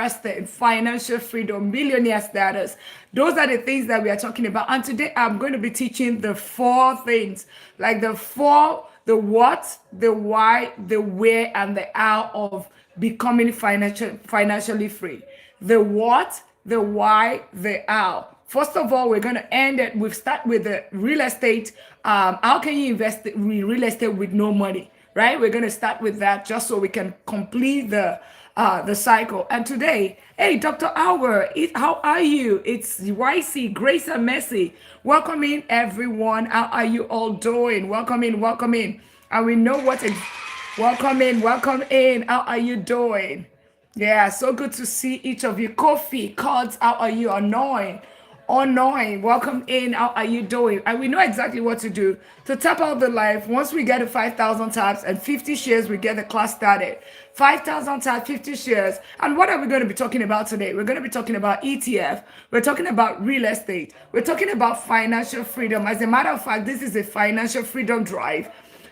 investing, financial freedom, millionaire status. Those are the things that we are talking about. And today I'm going to be teaching the four things, like the four, the what, the why, the where, and the how of becoming financially free. The what, the why, the how. First of all, we're going to end it. We've start with the real estate. How can you invest in real estate with no money? Right? We're going to start with that just so we can complete the cycle. And today, hey, Dr. Albert, how are you? It's YC, Grace and Mercy. Welcome in, everyone. How are you all doing? Welcome in, welcome in. And we know what welcome in, welcome in. How are you doing? Yeah, so good to see each of you. Kofi, Cards, how are you? Annoying, welcome in. How are you doing? And we know exactly what to do to tap out the life. Once we get to 5,000 taps and 50 shares, we get the class started. 5,000 taps, 50 shares. And what are we going to be talking about today? We're going to be talking about ETF. We're talking about real estate. We're talking about financial freedom. As a matter of fact, this is a financial freedom drive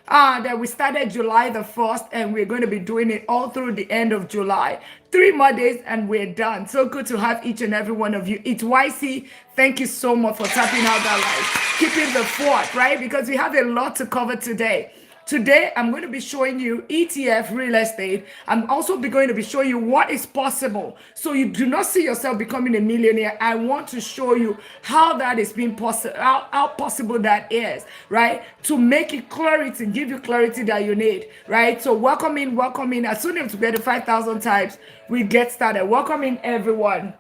that we started July the 1st, and we're going to be doing it all through the end of July. 3 more days and we're done. So good to have each and every one of you. It's YC. Thank you so much for tapping out that light, keeping the fort, right? Because we have a lot to cover today. Today, I'm going to be showing you ETF real estate. I'm also going to be showing you what is possible. So you do not see yourself becoming a millionaire. I want to show you how that is being possible, how possible that is, right? To make it clarity, give you clarity that you need, right? So welcome in, welcome in. As soon as we get to 5,000 types, we get started. Welcome in, everyone.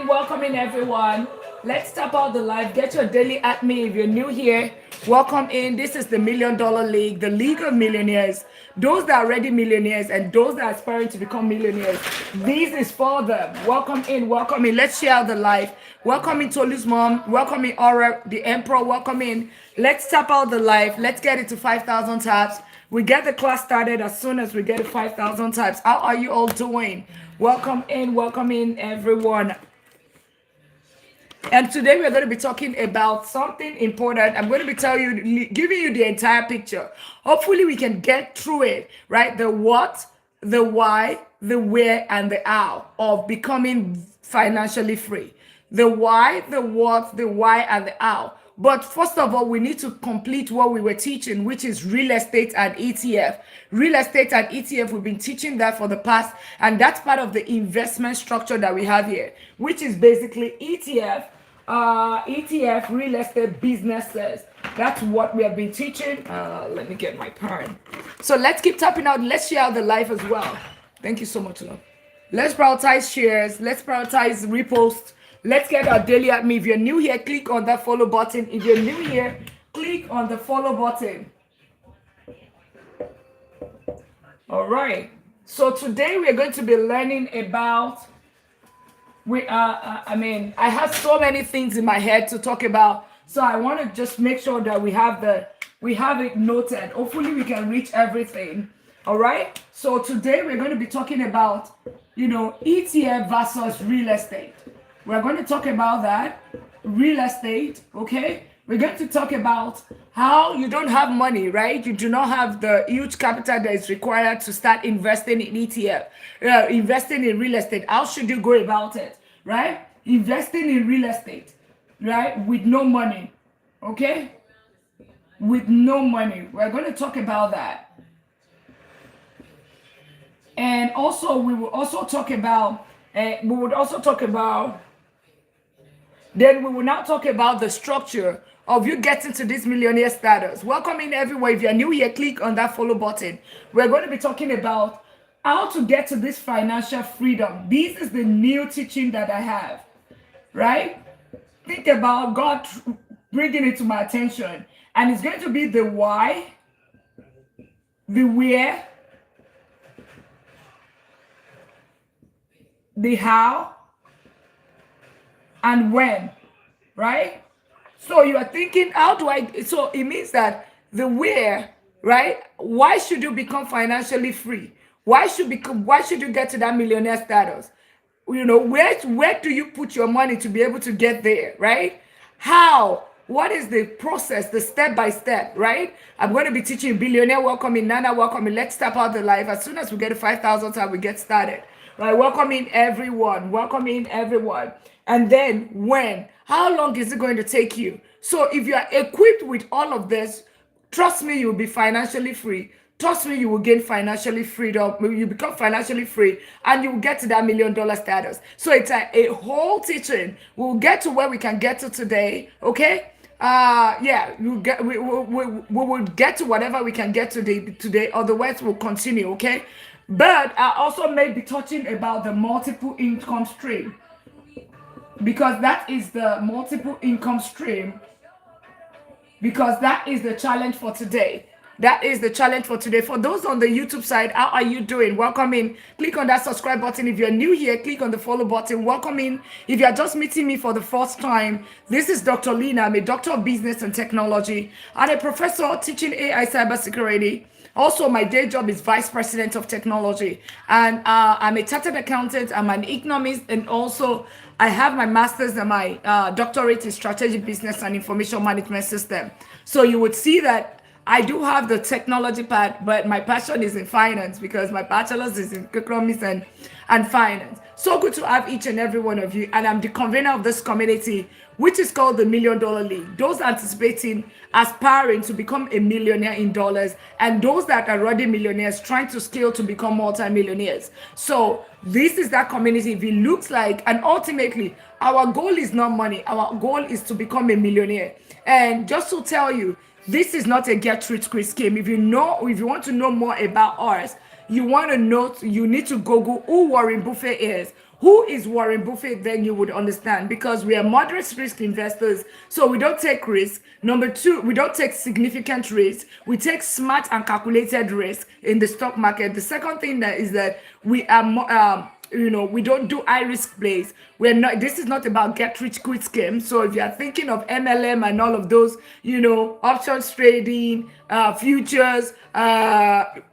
Welcome in, everyone. Let's tap out the live. Get your daily at me. If you're new here, welcome in. This is the $1 Million League, the League of Millionaires. Those that are already millionaires and those that are aspiring to become millionaires. This is for them. Welcome in, welcome in. Let's share the live. Welcome in, Tolu's mom. Welcome in, Aura, the Emperor. Welcome in. Let's tap out the live. Let's get it to 5,000 taps. We get the class started as soon as we get to 5,000 taps. How are you all doing? Welcome in, everyone. And today we're going to be talking about something important. I'm going to be giving you the entire picture. Hopefully we can get through it, right? The what, the why, the where, and the how of becoming financially free. The why, the what, the why, and the how. But first of all, we need to complete what we were teaching, which is real estate and ETF. Real estate and ETF, we've been teaching that for the past, and that's part of the investment structure that we have here, which is basically ETF real estate businesses. That's what we have been teaching. Let me get my pen. So let's keep tapping out. Let's share the live as well. Thank you so much, love. Let's prioritize shares. Let's prioritize reposts. Let's get our daily at me. If you're new here, click on that follow button. If you're new here, click on the follow button. All right. So today we're going to be learning about. I have so many things in my head to talk about. So I want to just make sure that we have it noted. Hopefully we can reach everything. All right. So today we're going to be talking about, ETF versus real estate. We're going to talk about that, real estate, okay? We're going to talk about how you don't have money, right? You do not have the huge capital that is required to start investing in ETF, investing in real estate. How should you go about it, right? Investing in real estate, right? With no money, okay? With no money. We're going to talk about that. And also, we will also talk about, then we will now talk about the structure of you getting to this millionaire status. Welcome in, everyone. If you're new here, click on that follow button. We're going to be talking about how to get to this financial freedom. This is the new teaching that I have, right? Think about God bringing it to my attention. And it's going to be the why, the where, the how, and when, right? So you are thinking, so it means that the where, right? Why should you become financially free? Why should you get to that millionaire status? Where do you put your money to be able to get there, right? How? What is the process, the step by step, right? I'm going to be teaching billionaire welcoming, Nana welcoming. Let's step out the life. As soon as we get to 5,000 time, we get started, right? Welcoming everyone, welcoming everyone. And then when? How long is it going to take you? So if you are equipped with all of this, trust me, you'll be financially free. Trust me, you will gain financially freedom. You become financially free and you will get to that $1 million status. So it's a whole teaching. We'll get to where we can get to today. Okay. Yeah, we will get to whatever we can get today. Otherwise, we'll continue. Okay. But I also may be touching about the multiple income stream, because that is the multiple income stream, because that is the challenge for today. That is the challenge for today. For those on the YouTube side, how are you doing? Welcome in. Click on that subscribe button. If you're new here, click on the follow button. Welcome in. If you're just meeting me for the first time, this is Dr. Lina. I'm a doctor of business and technology and a professor teaching AI cybersecurity. Also, my day job is vice president of technology, and I'm a chartered accountant. I'm an economist, and also I have my master's and my doctorate in strategic business and information management system. So you would see that I do have the technology part, but my passion is in finance, because my bachelor's is in economics and finance. So good to have each and every one of you. And I'm the convener of this community, which is called the $1 Million League. Those anticipating, aspiring to become a millionaire in dollars, and those that are already millionaires trying to scale to become multi-millionaires. So this is that community. If it looks like, and ultimately, our goal is not money. Our goal is to become a millionaire. And just to tell you, this is not a get-rich-quick scheme. If you want to know more about us, you need to Google who Warren Buffett is. Who is Warren Buffett? Then you would understand, because we are moderate risk investors. So we don't take risk. Number two, we don't take significant risk. We take smart and calculated risk in the stock market. The second thing is that we are we don't do high risk plays. This is not about get rich quick scheme. So if you are thinking of MLM and all of those, options trading, futures,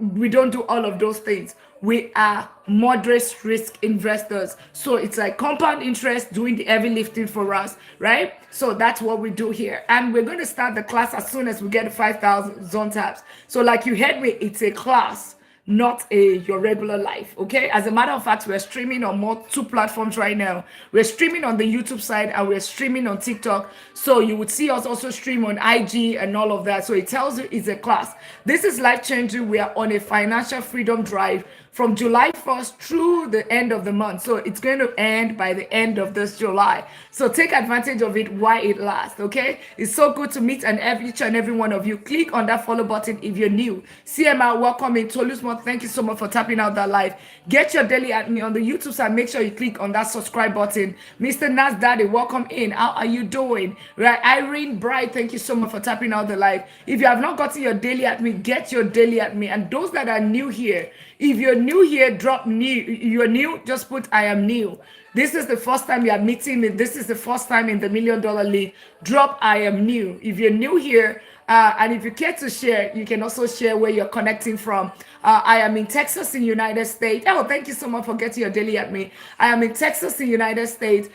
we don't do all of those things. We are moderate risk investors. So it's like compound interest doing the heavy lifting for us, right? So that's what we do here. And we're going to start the class as soon as we get 5,000 zone tabs. So like you heard me, it's a class, not your regular life. Okay, as a matter of fact, we're streaming on two platforms right now. We're streaming on the YouTube side and we're streaming on TikTok. So you would see us also stream on IG and all of that. So it tells you it's a class. This is life changing. We are on a financial freedom drive from July 1st through the end of the month. So it's going to end by the end of this July. So take advantage of it while it lasts, okay? It's so good to meet each and every one of you. Click on that follow button if you're new. CMR, welcome in. Tolusmo, thank you so much for tapping out that live. Get your daily at me on the YouTube side. Make sure you click on that subscribe button. Mr. Nas Daddy, welcome in. How are you doing? Right, Irene Bright, thank you so much for tapping out the live. If you have not gotten your daily at me, get your daily at me. And those that are new here, if you're new here, drop new. You're new, just put I am new. This is the first time you are meeting me. This is the first time in the $1 Million League. Drop I am new. If you're new here, and if you care to share, you can also share where you're connecting from. I am in Texas in United States. Oh, thank you so much for getting your daily at me. I am in Texas in United States.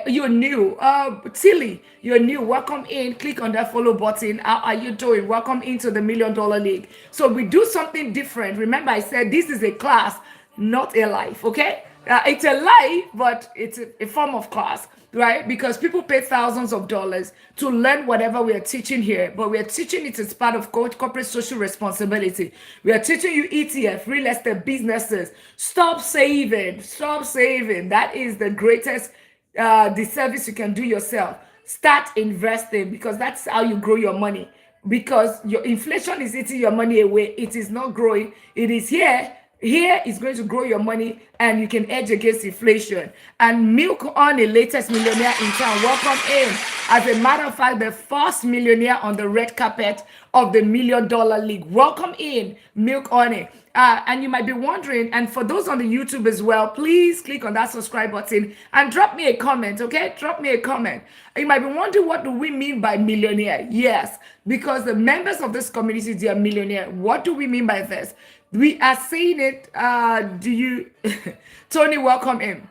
You're new. Tilly, you're new. Welcome in. Click on that follow button. How are you doing? Welcome into the $1 Million League. So we do something different. Remember, I said this is a class, not a life, okay? It's a life, but it's a form of class, right? Because people pay thousands of dollars to learn whatever we are teaching here, but we are teaching it as part of corporate social responsibility. We are teaching you ETF, real estate businesses. Stop saving. Stop saving. That is the greatest disservice you can do yourself. Start investing, because that's how you grow your money. Because your inflation is eating your money away. It is not growing. It is here. Here is going to grow your money, and you can hedge against inflation. And Milk on the latest millionaire in town. Welcome in. As a matter of fact, the first millionaire on the red carpet of the $1 Million League. Welcome in, Milk on it. And you might be wondering, and for those on the YouTube as well, please click on that subscribe button and drop me a comment, okay? Drop me a comment. You might be wondering, what do we mean by millionaire? Yes, because the members of this community, they are millionaire. What do we mean by this? We are saying it. Do you, Tony? Welcome in.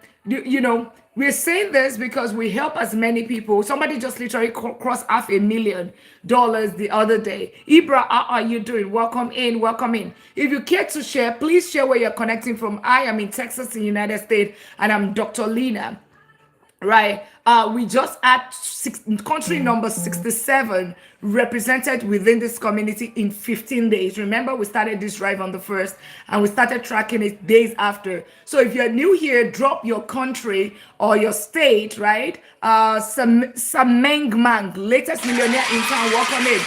We're saying this because we help as many people. Somebody just literally crossed $500,000 the other day. Ibra, how are you doing? Welcome in. Welcome in. If you care to share, please share where you're connecting from. I am in Texas, in the United States, and I'm Dr. Lina. Right. We just had country number 67 represented within this community in 15 days. Remember, we started this drive on the 1st and we started tracking it days after. So if you're new here, drop your country or your state, right? Samengmang, latest millionaire in town, welcome in.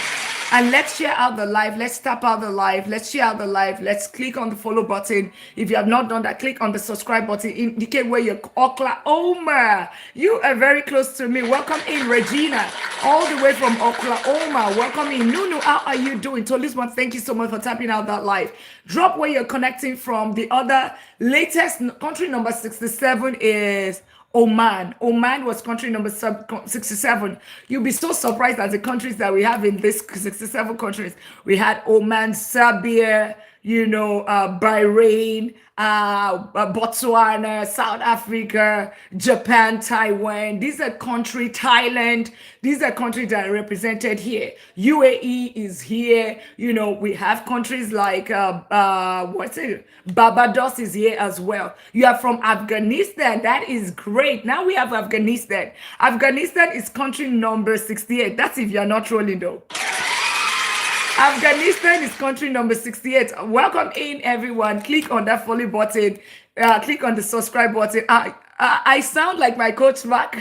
And let's share out the live. Let's tap out the live. Let's share out the live. Let's click on the follow button. If you have not done that, click on the subscribe button. Indicate where you're. Oklahoma. You are very close to me. Welcome in, Regina. All the way from Oklahoma. Welcome in. Nunu, how are you doing? Tolisman, thank you so much for tapping out that live. Drop where you're connecting from. The other latest country number 67 is Oman. Oman was country number 67. You'll be so surprised at the countries that we have in this 67 countries. We had Oman, Serbia, Bahrain, Botswana, South Africa, Japan, Taiwan. These are countries, Thailand. These are countries that are represented here. UAE is here. We have countries like Barbados is here as well. You are from Afghanistan. That is great. Now we have Afghanistan. Afghanistan is country number 68. That's if you're not trolling though. Afghanistan is country number 68. Welcome in, everyone. Click on that follow button. Click on the subscribe button. I sound like my coach, Mark.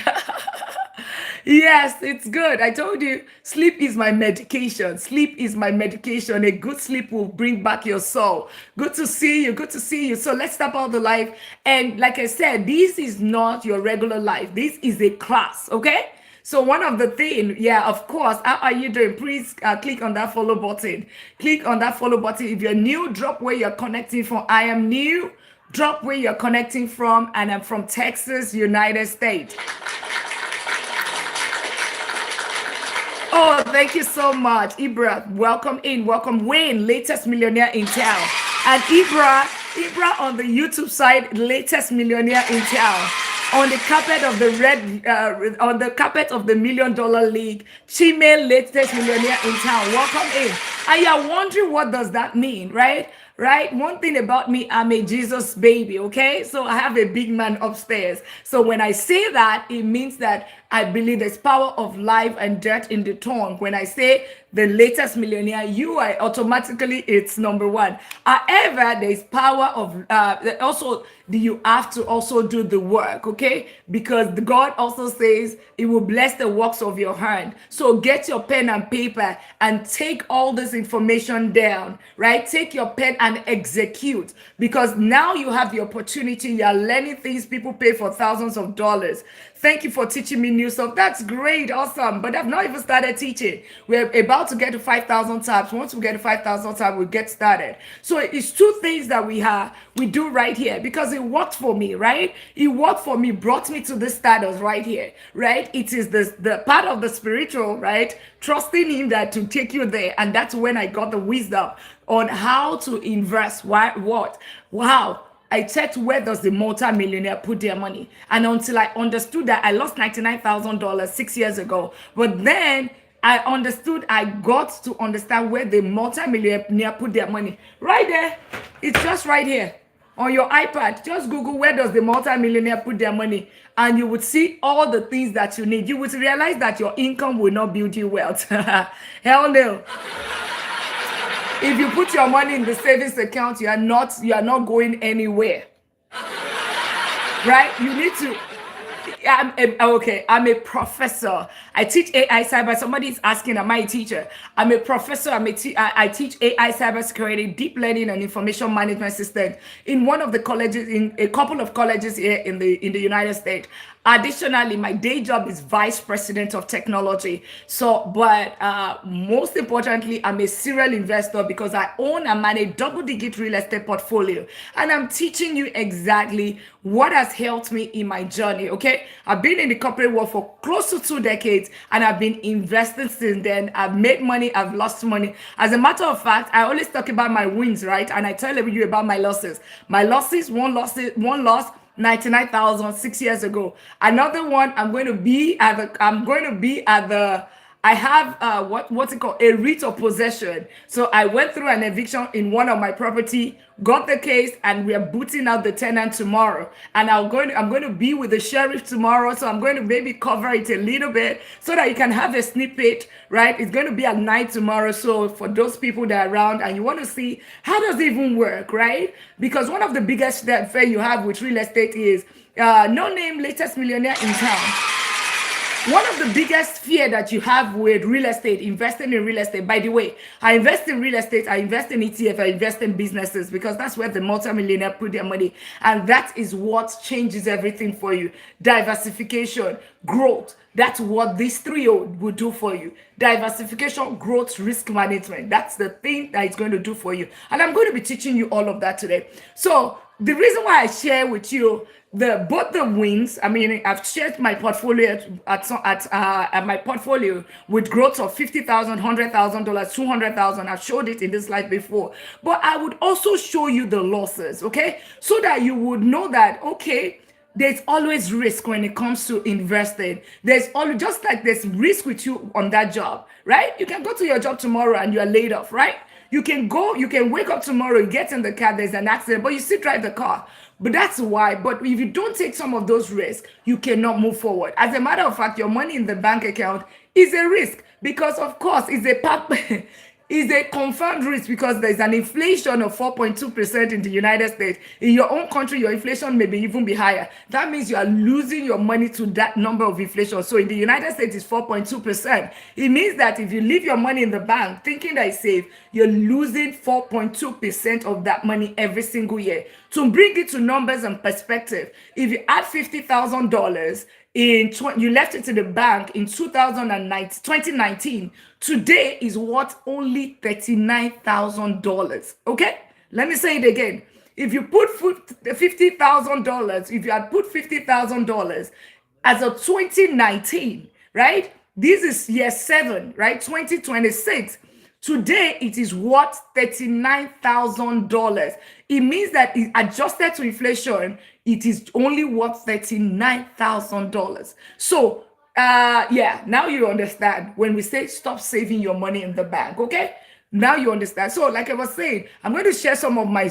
Yes, it's good. I told you, sleep is my medication. Sleep is my medication. A good sleep will bring back your soul. Good to see you. Good to see you. So let's start out the life. And like I said, this is not your regular life. This is a class, okay? So one of the things, yeah, of course, how are you doing? Please click on that follow button. Click on that follow button. If you're new, drop where you're connecting from. I am new. Drop where you're connecting from, and I'm from Texas, United States. Oh, thank you so much, Ibra. Welcome in. Welcome, Wayne, latest millionaire in town. And Ibra on the YouTube side, latest millionaire in town. On the carpet of the $1 million league, Chime, latest millionaire in town. Welcome in. And you're wondering, what does that mean, right? Right? One thing about me, I'm a Jesus baby, okay? So I have a big man upstairs. So when I say that, it means that I believe there's power of life and death in the tongue. When I say the latest millionaire, you are automatically, it's number one. However, there's power of, also, you have to also do the work, okay? Because God also says it will bless the works of your hand. So get your pen and paper and take all this information down, right? Take your pen and execute, because now you have the opportunity. You're learning things people pay for thousands of dollars. Thank you for teaching me new stuff. That's great, awesome. But I've not even started teaching. We're about to get to 5,000 tabs. Once we get to 5,000 tabs, we'll get started. So it's two things that we do right here, because it worked for me, right? It worked for me, brought me to this status right here, right? It is the part of the spiritual, right? Trusting him that to take you there. And that's when I got the wisdom on how to invest. What? Wow. I checked, where does the multi-millionaire put their money? And until I understood that, I lost $99,000 6 years ago. But then I got to understand where the multi-millionaire put their money. Right there. It's just right here on your iPad. Just Google, where does the multi-millionaire put their money? And you would see all the things that you need. You would realize that your income will not build you wealth. Hell no. If you put your money in the savings account, you are not going anywhere. Right? You need to. I'm a professor. I teach AI cyber. Somebody is asking, am I a teacher? I'm a professor. I teach AI cybersecurity, deep learning, and information management system in one of the colleges, in a couple of colleges here in the United States. Additionally, my day job is vice president of technology. So, but most importantly, I'm a serial investor because I own and manage double-digit real estate portfolio, and I'm teaching you exactly what has helped me in my journey. Okay, I've been in the corporate world for close to 2 decades, and I've been investing since then. I've made money, I've lost money. As a matter of fact, I always talk about my wins, right? And I tell you about my losses. My losses, one loss, 99,000 6 years ago. Another one, I'm going to be at the I have what's it called, a writ of possession. So I went through an eviction in one of my property, got the case, and we are booting out the tenant tomorrow. And I'm going to be with the sheriff tomorrow, so I'm going to maybe cover it a little bit so that you can have a snippet, right? It's going to be at night tomorrow. So for those people that are around and you want to see how does it even work, right? Because one of the biggest fear you have with real estate is no name latest millionaire in town. One of the biggest fear that you have with real estate, investing in real estate, by the way, I invest in real estate, I invest in ETF, I invest in businesses because that's where the multimillionaire put their money. And that is what changes everything for you. Diversification, growth. That's what these three will do for you. Diversification, growth, risk management. That's the thing that it's going to do for you. And I'm going to be teaching you all of that today. So the reason why I share with you both the wins, I mean, I've shared my portfolio at my portfolio with growth of $50,000, $100,000, $200,000. I've showed it in this slide before, but I would also show you the losses, okay, so that you would know that there's always risk when it comes to investing. There's always, just like there's risk with you on that job, right? You can go to your job tomorrow and you're laid off, right? You can wake up tomorrow, you get in the car, there's an accident, but you still drive the car. But that's why. But if you don't take some of those risks, you cannot move forward. As a matter of fact, your money in the bank account is a risk because, of course, is a confirmed risk because there's an inflation of 4.2% in the United States. In your own country, your inflation may even be higher. That means you are losing your money to that number of inflation. So in the United States, it's 4.2%. It means that if you leave your money in the bank thinking that it's safe, you're losing 4.2% of that money every single year. To bring it to numbers and perspective, if you add $50,000 you left it in the bank in 2019, today is worth only $39,000. Okay, let me say it again. If you put $50,000, if you had put $50,000 as of 2019, right? This is year 7, right? 2026. Today, it is worth $39,000. It means that it adjusted to inflation, it is only worth $39,000. So, now you understand when we say stop saving your money in the bank, okay? Now you understand. So like I was saying, I'm going to share some of my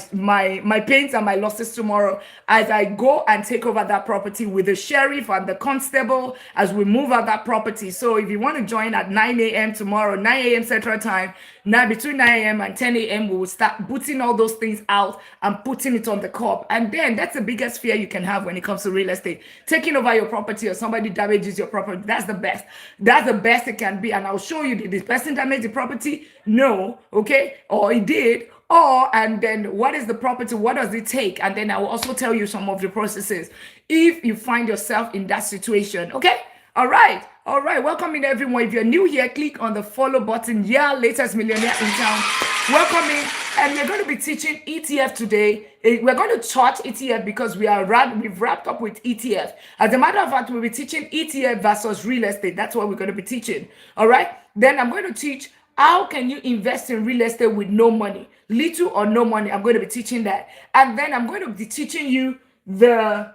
pains and my losses tomorrow as I go and take over that property with the sheriff and the constable as we move out that property. So if you want to join at 9 a.m. tomorrow, 9 a.m. Central Time, now between 9 a.m. and 10 a.m., we will start booting all those things out and putting it on the curb. And then that's the biggest fear you can have when it comes to real estate. Taking over your property or somebody damages your property, that's the best. That's the best it can be. And I'll show you, did this person damage the property? No, okay? Or it did. And then what is the property? What does it take? And then I will also tell you some of the processes if you find yourself in that situation, okay? All right. Welcome in, everyone. If you're new here, click on the follow button. Yeah, latest millionaire in town. Welcome in. And we're going to be teaching ETF today. We're going to touch ETF because we've wrapped up with ETF. As a matter of fact, we'll be teaching ETF versus real estate. That's what we're going to be teaching. All right. Then I'm going to teach how can you invest in real estate with no money, little or no money. I'm going to be teaching that. And then I'm going to be teaching you the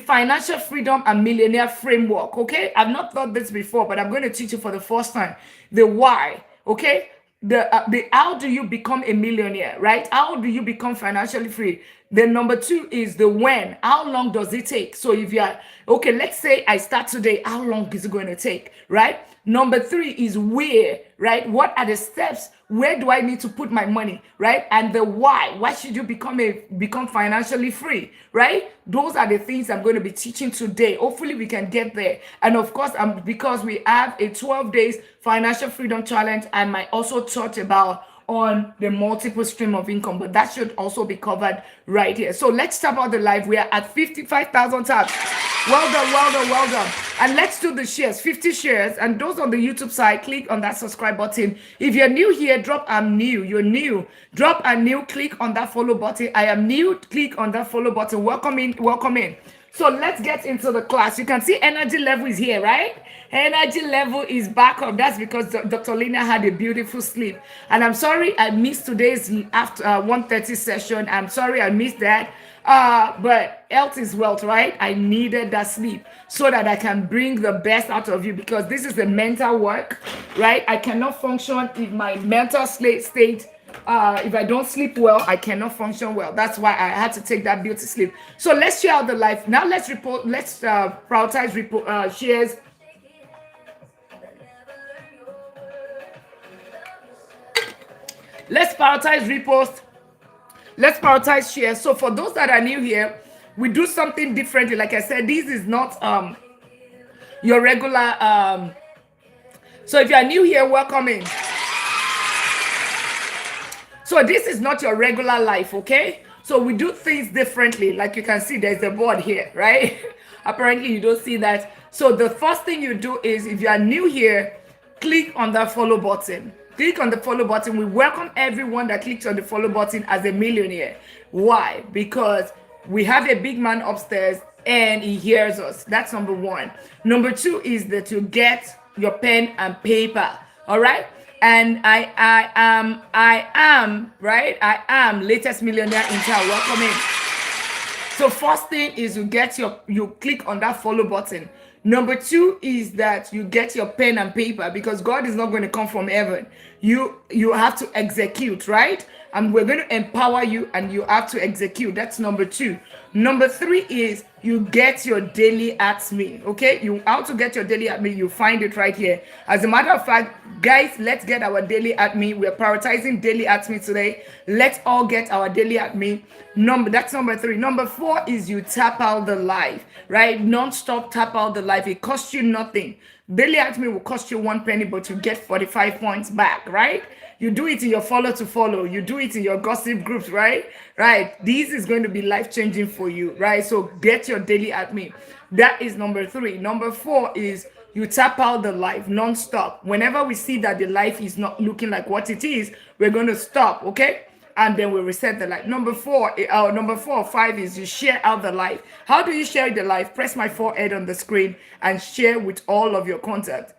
financial freedom and millionaire framework. Okay, I've not taught this before, but I'm going to teach you for the first time the why. Okay, the how do you become a millionaire, right? How do you become financially free? Then number 2 is the when. How long does it take? So if you are okay, let's say I start today, how long is it going to take, right? Number 3 is where, right? What are the steps? Where do I need to put my money, right? And the why. Why should you become financially free, right? Those are the things I'm going to be teaching today. Hopefully we can get there. And of course, because we have a 12 days financial freedom challenge, I might also talk about on the multiple stream of income, but that should also be covered right here. So let's start about the live. We are at 55,000 taps. Well done, well done, well done. And let's do the shares, 50 shares. And those on the YouTube side, click on that subscribe button. If you're new here, drop I'm new. You're new. Drop I'm new, click on that follow button. I am new, click on that follow button. Welcome in, welcome in. So let's get into the class. You can see energy level is here, right? Energy level is back up. That's because Dr. Lina had a beautiful sleep. And I'm sorry I missed today's after 1:30 session. I'm sorry I missed that. But health is wealth, right? I needed that sleep so that I can bring the best out of you, because this is the mental work, right? I cannot function if my mental state, if I don't sleep well, I cannot function well. That's why I had to take that beauty sleep. So let's share out the life. Now let's report, let's prioritize shares. Let's prioritize repost. Let's prioritize shares. So for those that are new here, we do something differently. Like I said, this is not your regular. So if you are new here, welcome in. So this is not your regular life, okay? So we do things differently. Like you can see, there's a board here, right? Apparently you don't see that. So the first thing you do is, if you are new here, click on that follow button. Click on the follow button. We welcome everyone that clicks on the follow button as a millionaire. Why? Because we have a big man upstairs and he hears us. That's number one. Number two is that you get your pen and paper. All right? And I am right. I am latest millionaire in town. Welcome in. So first thing is you click on that follow button. Number two is that you get your pen and paper, because God is not going to come from heaven. You have to execute, right? And we're going to empower you, and you have to execute. That's number two. Number three is you get your daily at me. Okay, you how to get your daily at me? You find it right here. As a matter of fact, guys, let's get our daily at me. We're prioritizing daily at me today. Let's all get our daily at me. That's number three. Number four is you tap out the life, right? Non-stop tap out the life. It costs you nothing. Daily at me will cost you 1 penny, but you get 45 points back, right? You do it in your follow to follow. You do it in your gossip groups, right? Right. This is going to be life-changing for you, right? So get your daily at me. That is number three. Number four is you tap out the life non-stop. Whenever we see that the life is not looking like what it is, we're going to stop, okay? And then we reset the life. Number four or five is you share out the life. How do you share the life? Press my forehead on the screen and share with all of your contacts.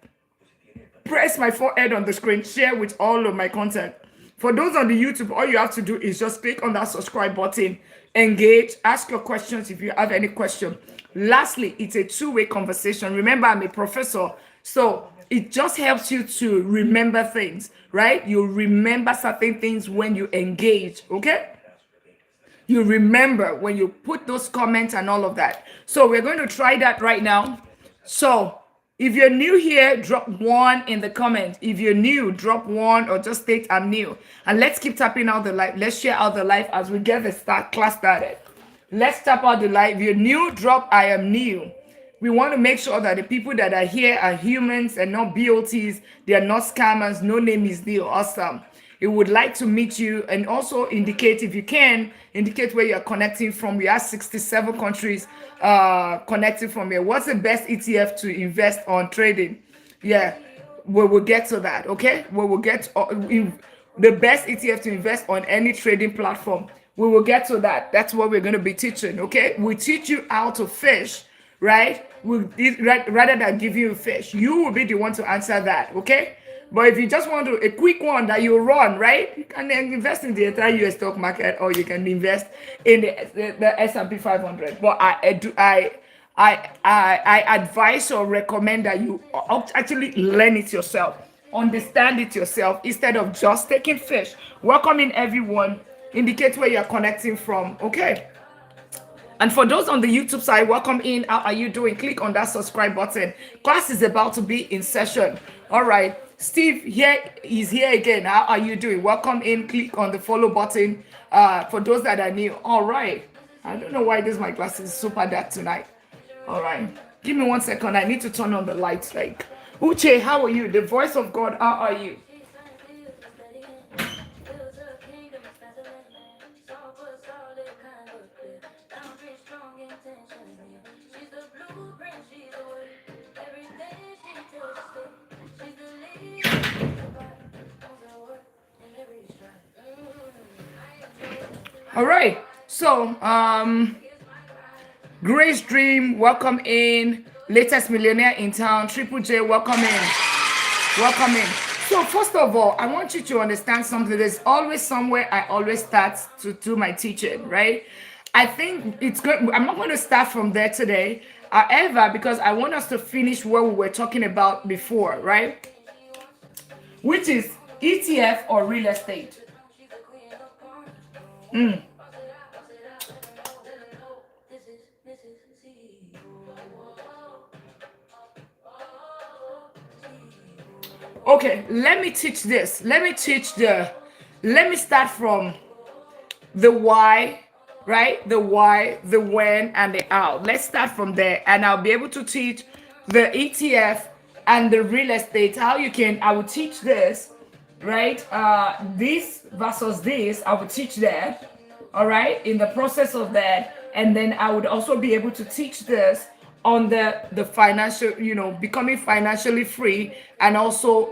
Press my forehead on the screen, share with all of my contact. For those on the YouTube, all you have to do is just click on that subscribe button, engage, ask your questions if you have any question. Lastly, it's a two-way conversation. Remember, I'm a professor, so it just helps you to remember things, right? You remember certain things when you engage, okay? You remember when you put those comments and all of that. So we're going to try that right now. So if you're new here, drop one in the comment. If you're new, drop one or just state I'm new. And let's keep tapping out the live. Let's share out the live as we get the class started. Let's tap out the live. If you're new, drop I am new. We want to make sure that the people that are here are humans and not BOTs. They are not scammers. No name is deal. Awesome. It would like to meet you, and also indicate, if you can, indicate where you're connecting from. We have 67 countries connecting from here. What's the best ETF to invest on trading? Yeah, we will get to that, okay? We will get the best ETF to invest on any trading platform. We will get to that. That's what we're going to be teaching, okay? We teach you how to fish, right? Rather than give you fish. You will be the one to answer that, okay? But if you just want a quick one that you run, right? You can then invest in the entire US stock market, or you can invest in the S&P 500. But I advise or recommend that you actually learn it yourself, understand it yourself, instead of just taking fish. Welcome in, everyone. Indicate where you're connecting from, okay? And for those on the YouTube side, welcome in. How are you doing? Click on that subscribe button. Class is about to be in session. All right. Steve is here again. How are you doing? Welcome in. Click on the follow button. For those that are new. All right. I don't know why my glasses is super dark tonight. All right. Give me 1 second. I need to turn on the lights. Like, Uche, how are you? The voice of God, how are you? She's the blue All right. So, Grace Dream, welcome in. Latest millionaire in town. Triple J, welcome in. Welcome in. So, first of all, I want you to understand something. There's always somewhere I always start to do my teaching, right? I think it's good. I'm not going to start from there today. However, because I want us to finish what we were talking about before, right? Which is ETF or real estate. Okay, let me teach this. Let me start from the why, right? The why, the when, and the how. Let's start from there, and I'll be able to teach the ETF and the real estate. How you can, I will teach this, right? This versus this, I will teach that, all right, in the process of that. And then I would also be able to teach this on the financial, becoming financially free, and also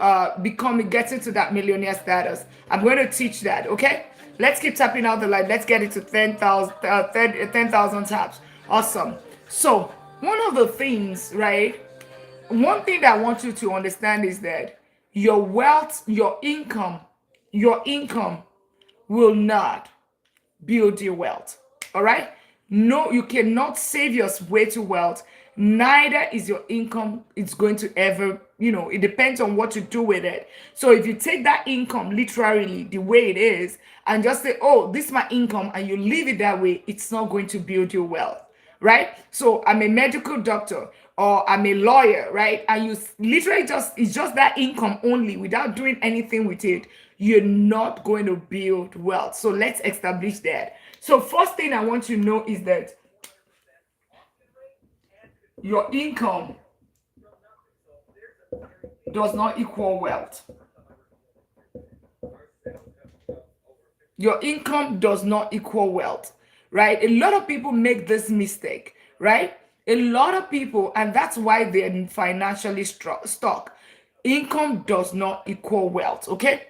getting to that millionaire status. I'm going to teach that, okay? Let's keep tapping out the light. Let's get it to 10,000 taps. Awesome. So one of the things, right? One thing that I want you to understand is that your wealth, your income will not build your wealth. All right? No, you cannot save your way to wealth. Neither is your income. It's going to ever, it depends on what you do with it. So if you take that income literally the way it is and just say, oh, this is my income, and you leave it that way, it's not going to build your wealth, right? So I'm a medical doctor or I'm a lawyer, right? And you literally it's just that income only without doing anything with it. You're not going to build wealth. So let's establish that. So first thing I want you to know is that your income does not equal wealth. Your income does not equal wealth, right? A lot of people make this mistake, right? A lot of people, and that's why they're financially stuck. Income does not equal wealth, okay?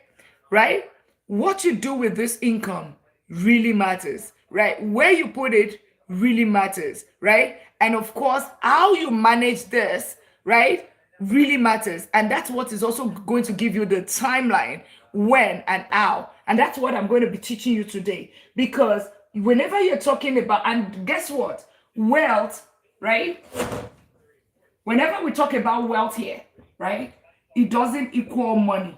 Right? What you do with this income really matters, right? Where you put it really matters, right? And of course, how you manage this, right, really matters. And that's what is also going to give you the timeline, when and how. And that's what I'm going to be teaching you today. Because whenever you're talking about, and guess what? Wealth, right? Whenever we talk about wealth here, right, it doesn't equal money.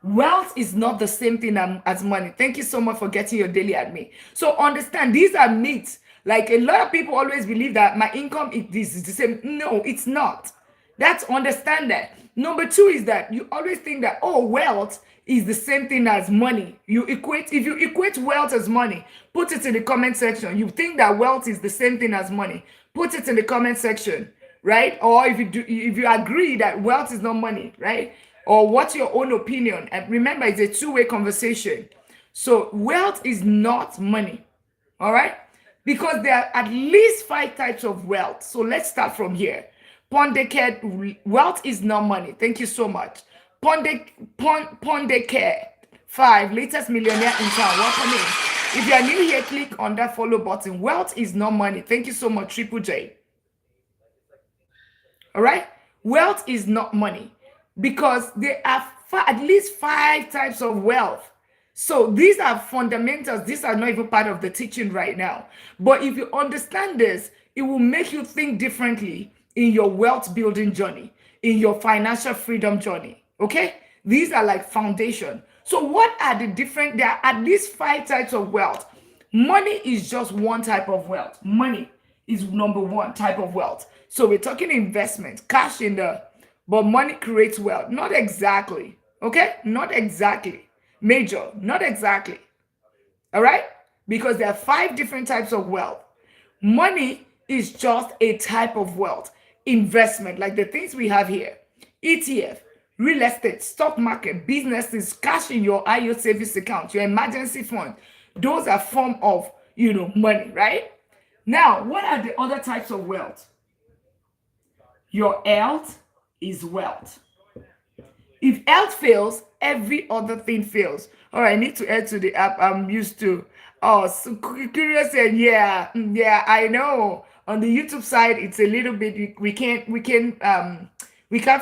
Wealth is not the same thing as money. Thank you so much for getting your daily at me. So understand, these are myths. Like a lot of people always believe that my income is the same. No, it's not. That's understand that. Number two is that you always think that, oh, wealth is the same thing as money. If you equate wealth as money, put it in the comment section. You think that wealth is the same thing as money, put it in the comment section, right? Or if you agree that wealth is not money, right? Or what's your own opinion? And remember, it's a two-way conversation. So wealth is not money, all right? Because there are at least 5 types of wealth. So let's start from here. Pondeke, wealth is not money. Thank you so much. Pondeke 5, latest millionaire in town. Welcome in. If you are new here, click on that follow button. Wealth is not money. Thank you so much, Triple J. All right? Wealth is not money. Because there are at least 5 types of wealth. So these are fundamentals. These are not even part of the teaching right now. But if you understand this, it will make you think differently in your wealth building journey, in your financial freedom journey. Okay? These are like foundation. So what are the different? There are at least 5 types of wealth. Money is just one type of wealth. Money is number 1 type of wealth. So we're talking investment, cash in the... But money creates wealth. Not exactly. Okay? Not exactly. Major. Not exactly. All right? Because there are 5 different types of wealth. Money is just a type of wealth. Investment, like the things we have here. ETF, real estate, stock market, businesses, cash in your IO savings account, your emergency fund. Those are form of, money, right? Now, what are the other types of wealth? Your health is wealth. If health fails, every other thing fails. All right, I need to add to the app I'm used to. Oh, so curious and yeah, yeah, I know. On the YouTube side, it's a little bit we can't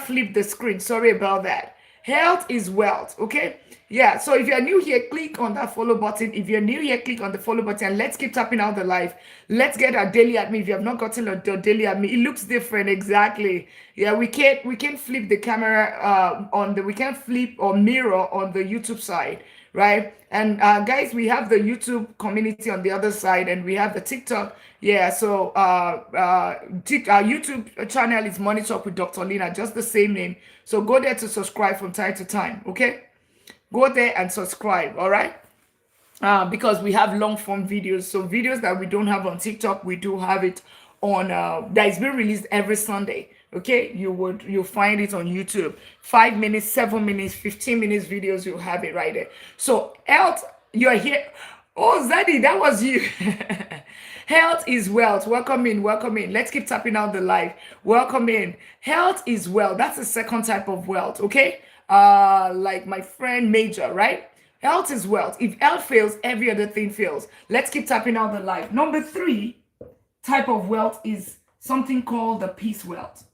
flip the screen. Sorry about that. Health is wealth, okay? Yeah, so if you're new here, click on that follow button. If you're new here, click on the follow button. Let's keep tapping out the live. Let's get our daily admin. If you have not gotten a daily admin, it looks different. Exactly. Yeah, we can't flip the camera we can't flip or mirror on the YouTube side, right? And guys, we have the YouTube community on the other side, and we have the TikTok. Yeah, so our YouTube channel is Money Talk with Dr. Lina, just the same name. So go there to subscribe from time to time, okay? Go there and subscribe, all right? Because we have long form videos. So videos that we don't have on TikTok, we do have it on that is being released every Sunday. Okay, you'll find it on YouTube. 5 minutes, 7 minutes, 15 minutes videos, you'll have it right there. So health, you're here. Oh, Zadie, that was you. Health is wealth. Welcome in, welcome in. Let's keep tapping out the live. Welcome in. Health is wealth. That's the second type of wealth, okay? Like my friend Major, right? Health is wealth. If health fails, every other thing fails. Let's keep tapping out the life. Number 3 type of wealth is something called the peace wealth.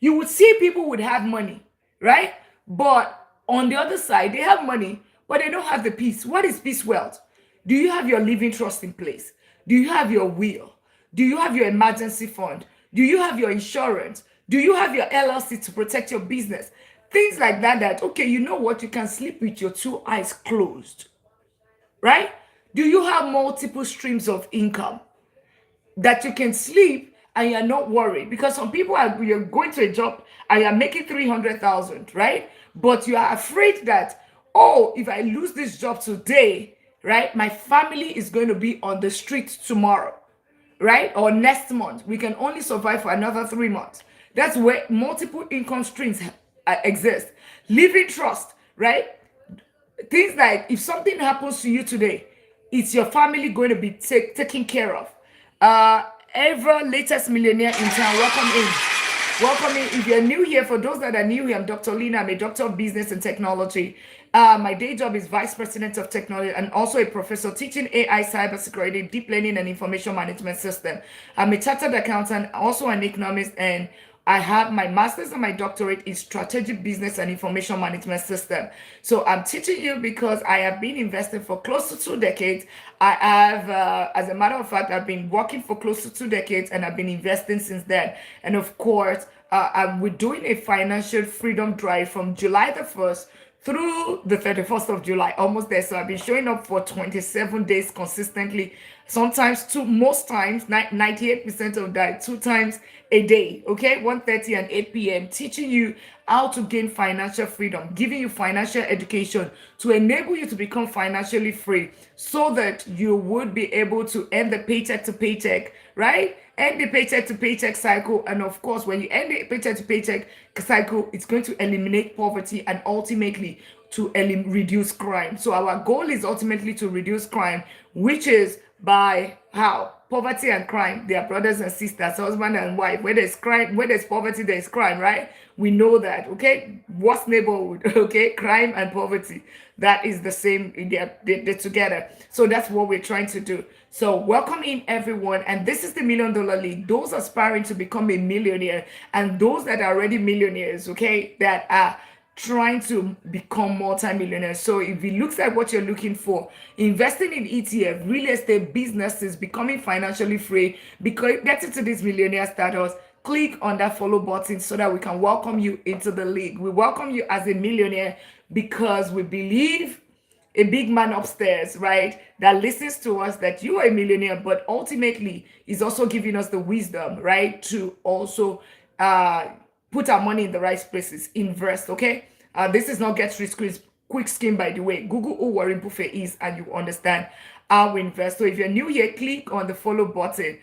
You would see people would have money, right? But on the other side, they have money, but they don't have the peace. What is peace wealth? Do you have your living trust in place? Do you have your will? Do you have your emergency fund? Do you have your insurance? Do you have your LLC to protect your business? Things like that, okay, you know what? You can sleep with your 2 eyes closed, right? Do you have multiple streams of income that you can sleep and you're not worried? Because some people you're going to a job and you're making 300,000, right? But you are afraid that, oh, if I lose this job today, right, my family is going to be on the street tomorrow, right? Or next month. We can only survive for another 3 months. That's where multiple income streams exist. Living trust, right? Things like if something happens to you today, it's your family going to be taken care of. Ever latest millionaire in town, welcome in. Welcome in. If you're new here, for those that are new here, I'm Dr. Lina. I'm a doctor of business and technology. My day job is vice president of technology and also a professor teaching AI, cybersecurity, deep learning, and information management system. I'm a chartered accountant, also an economist, and I have my master's and my doctorate in strategic business and information management system. So I'm teaching you because I have been investing for close to 2 decades. I have, as a matter of fact, I've been working for close to 2 decades and I've been investing since then. And of course, we're doing a financial freedom drive from July the 1st through the 31st of July, almost there. So I've been showing up for 27 days consistently. Sometimes most times, 98% of that, 2 times a day, okay? 1:30 and 8 p.m., teaching you how to gain financial freedom, giving you financial education to enable you to become financially free so that you would be able to end the paycheck to paycheck, right? End the paycheck to paycheck cycle. And of course, when you end the paycheck to paycheck cycle, it's going to eliminate poverty and ultimately to reduce crime. So our goal is ultimately to reduce crime, which is by how? Poverty and crime, they are brothers and sisters, husband and wife. Where there's crime, where there's poverty, there's crime, right? We know that, okay? What's neighborhood, okay? Crime and poverty, that is the same, they're together. So that's what we're trying to do. So welcome in everyone, and this is the $1 Million League. Those aspiring to become a millionaire and those that are already millionaires, okay, that are trying to become multi-millionaires. So if it looks like what you're looking for, investing in ETF, real estate, businesses, becoming financially free, because getting to this millionaire status, click on that follow button so that we can welcome you into the league. We welcome you as a millionaire because we believe a big man upstairs, right, that listens to us, that you are a millionaire, but ultimately is also giving us the wisdom, right, to also put our money in the right places, invest, okay? This is not get rich quick scheme, by the way. Google who Warren Buffett is and you understand how we invest. So if you're new here, click on the follow button.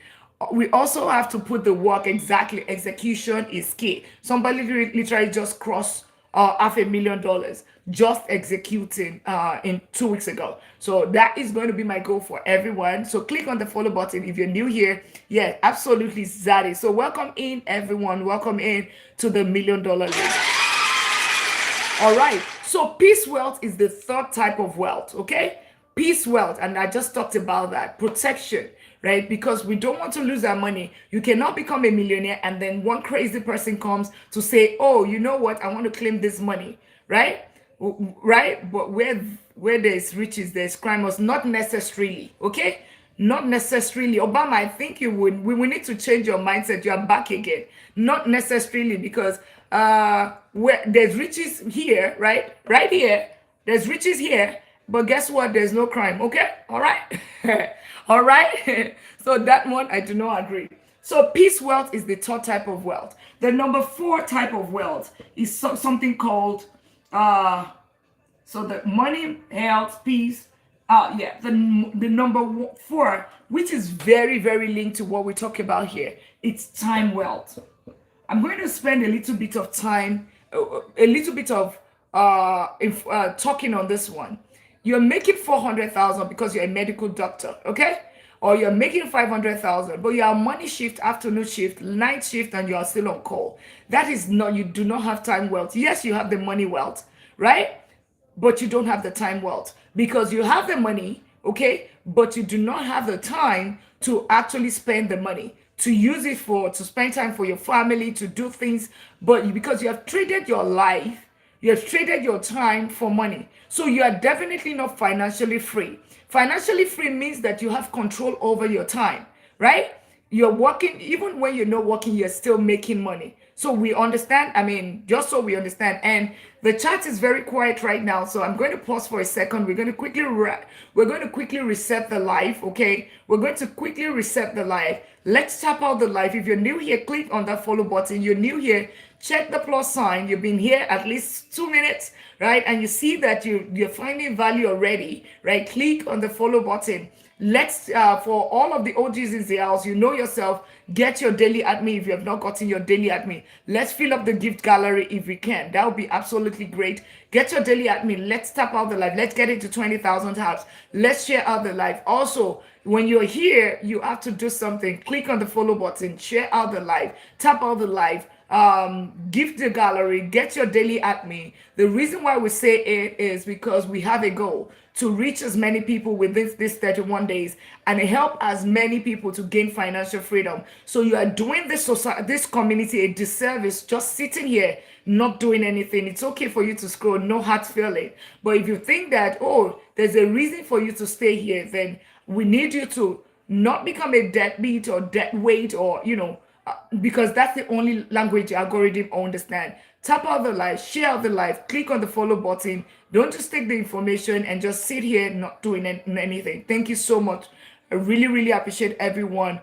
We also have to put the work exactly. Execution is key. Somebody literally just crossed $500,000 just executing in 2 weeks ago. So that is going to be my goal for everyone. So click on the follow button if you're new here. Yeah, absolutely, Zadie. So welcome in, everyone. Welcome in to the $1 Million League. All right. So peace wealth is the third type of wealth, okay? Peace wealth, and I just talked about that. Protection, right? Because we don't want to lose our money. You cannot become a millionaire and then one crazy person comes to say, oh, you know what? I want to claim this money, right? Right? But where there's riches, there's crime. Was not necessarily, okay? Not necessarily. Obama, I think you would. We need to change your mindset. You are back again. Not necessarily, because where there's riches here, right? Right here, there's riches here, but guess what? There's no crime. Okay? All right? All right? So that one, I do not agree. So peace wealth is the third type of wealth. The number four type of wealth is something called so the money, health, peace. Yeah, the number four, which is very, very linked to what we talk about here. It's time wealth. I'm going to spend a little bit of time, a little bit of talking on this one. You're making 400,000 because you're a medical doctor, okay? Or you're making 500,000, but you're money shift, afternoon shift, night shift, and you are still on call. That is not, you do not have time wealth. Yes, you have the money wealth, right? But you don't have the time wealth, because you have the money, okay, but you do not have the time to actually spend the money, to use it to spend time for your family, to do things. But because you have traded your life, you have traded your time for money, so you are definitely not financially free. Financially free means that you have control over your time, right? You're working, even when you're not working, you're still making money. So we understand, I mean, just so we understand. And the chat is very quiet right now, so I'm going to pause for a second. We're going to quickly reset the live, okay? We're going to quickly reset the live. Let's tap out the live. If you're new here, click on that follow button. You're new here, check the plus sign. You've been here at least 2 minutes, right? And you see that you're finding value already, right? Click on the follow button. Let's for all of the OGs in the house, you know yourself, get your daily at me if you have not gotten your daily at me. Let's fill up the gift gallery if we can. That would be absolutely great. Get your daily at me. Let's tap out the live. Let's get it to 20,000 taps. Let's share out the live. Also, when you're here, you have to do something. Click on the follow button, share out the live, tap out the live, gift the gallery, get your daily at me. The reason why we say it is because we have a goal to reach as many people within this 31 days and help as many people to gain financial freedom. So you are doing this community a disservice just sitting here not doing anything. It's okay for you to scroll, no hard feeling. But if you think that, oh, there's a reason for you to stay here, then we need you to not become a deadbeat or dead weight, or because that's the only language the algorithm understand. Tap out the live, share out the live, click on the follow button. Don't just take the information and just sit here not doing anything. Thank you so much. I really, really appreciate everyone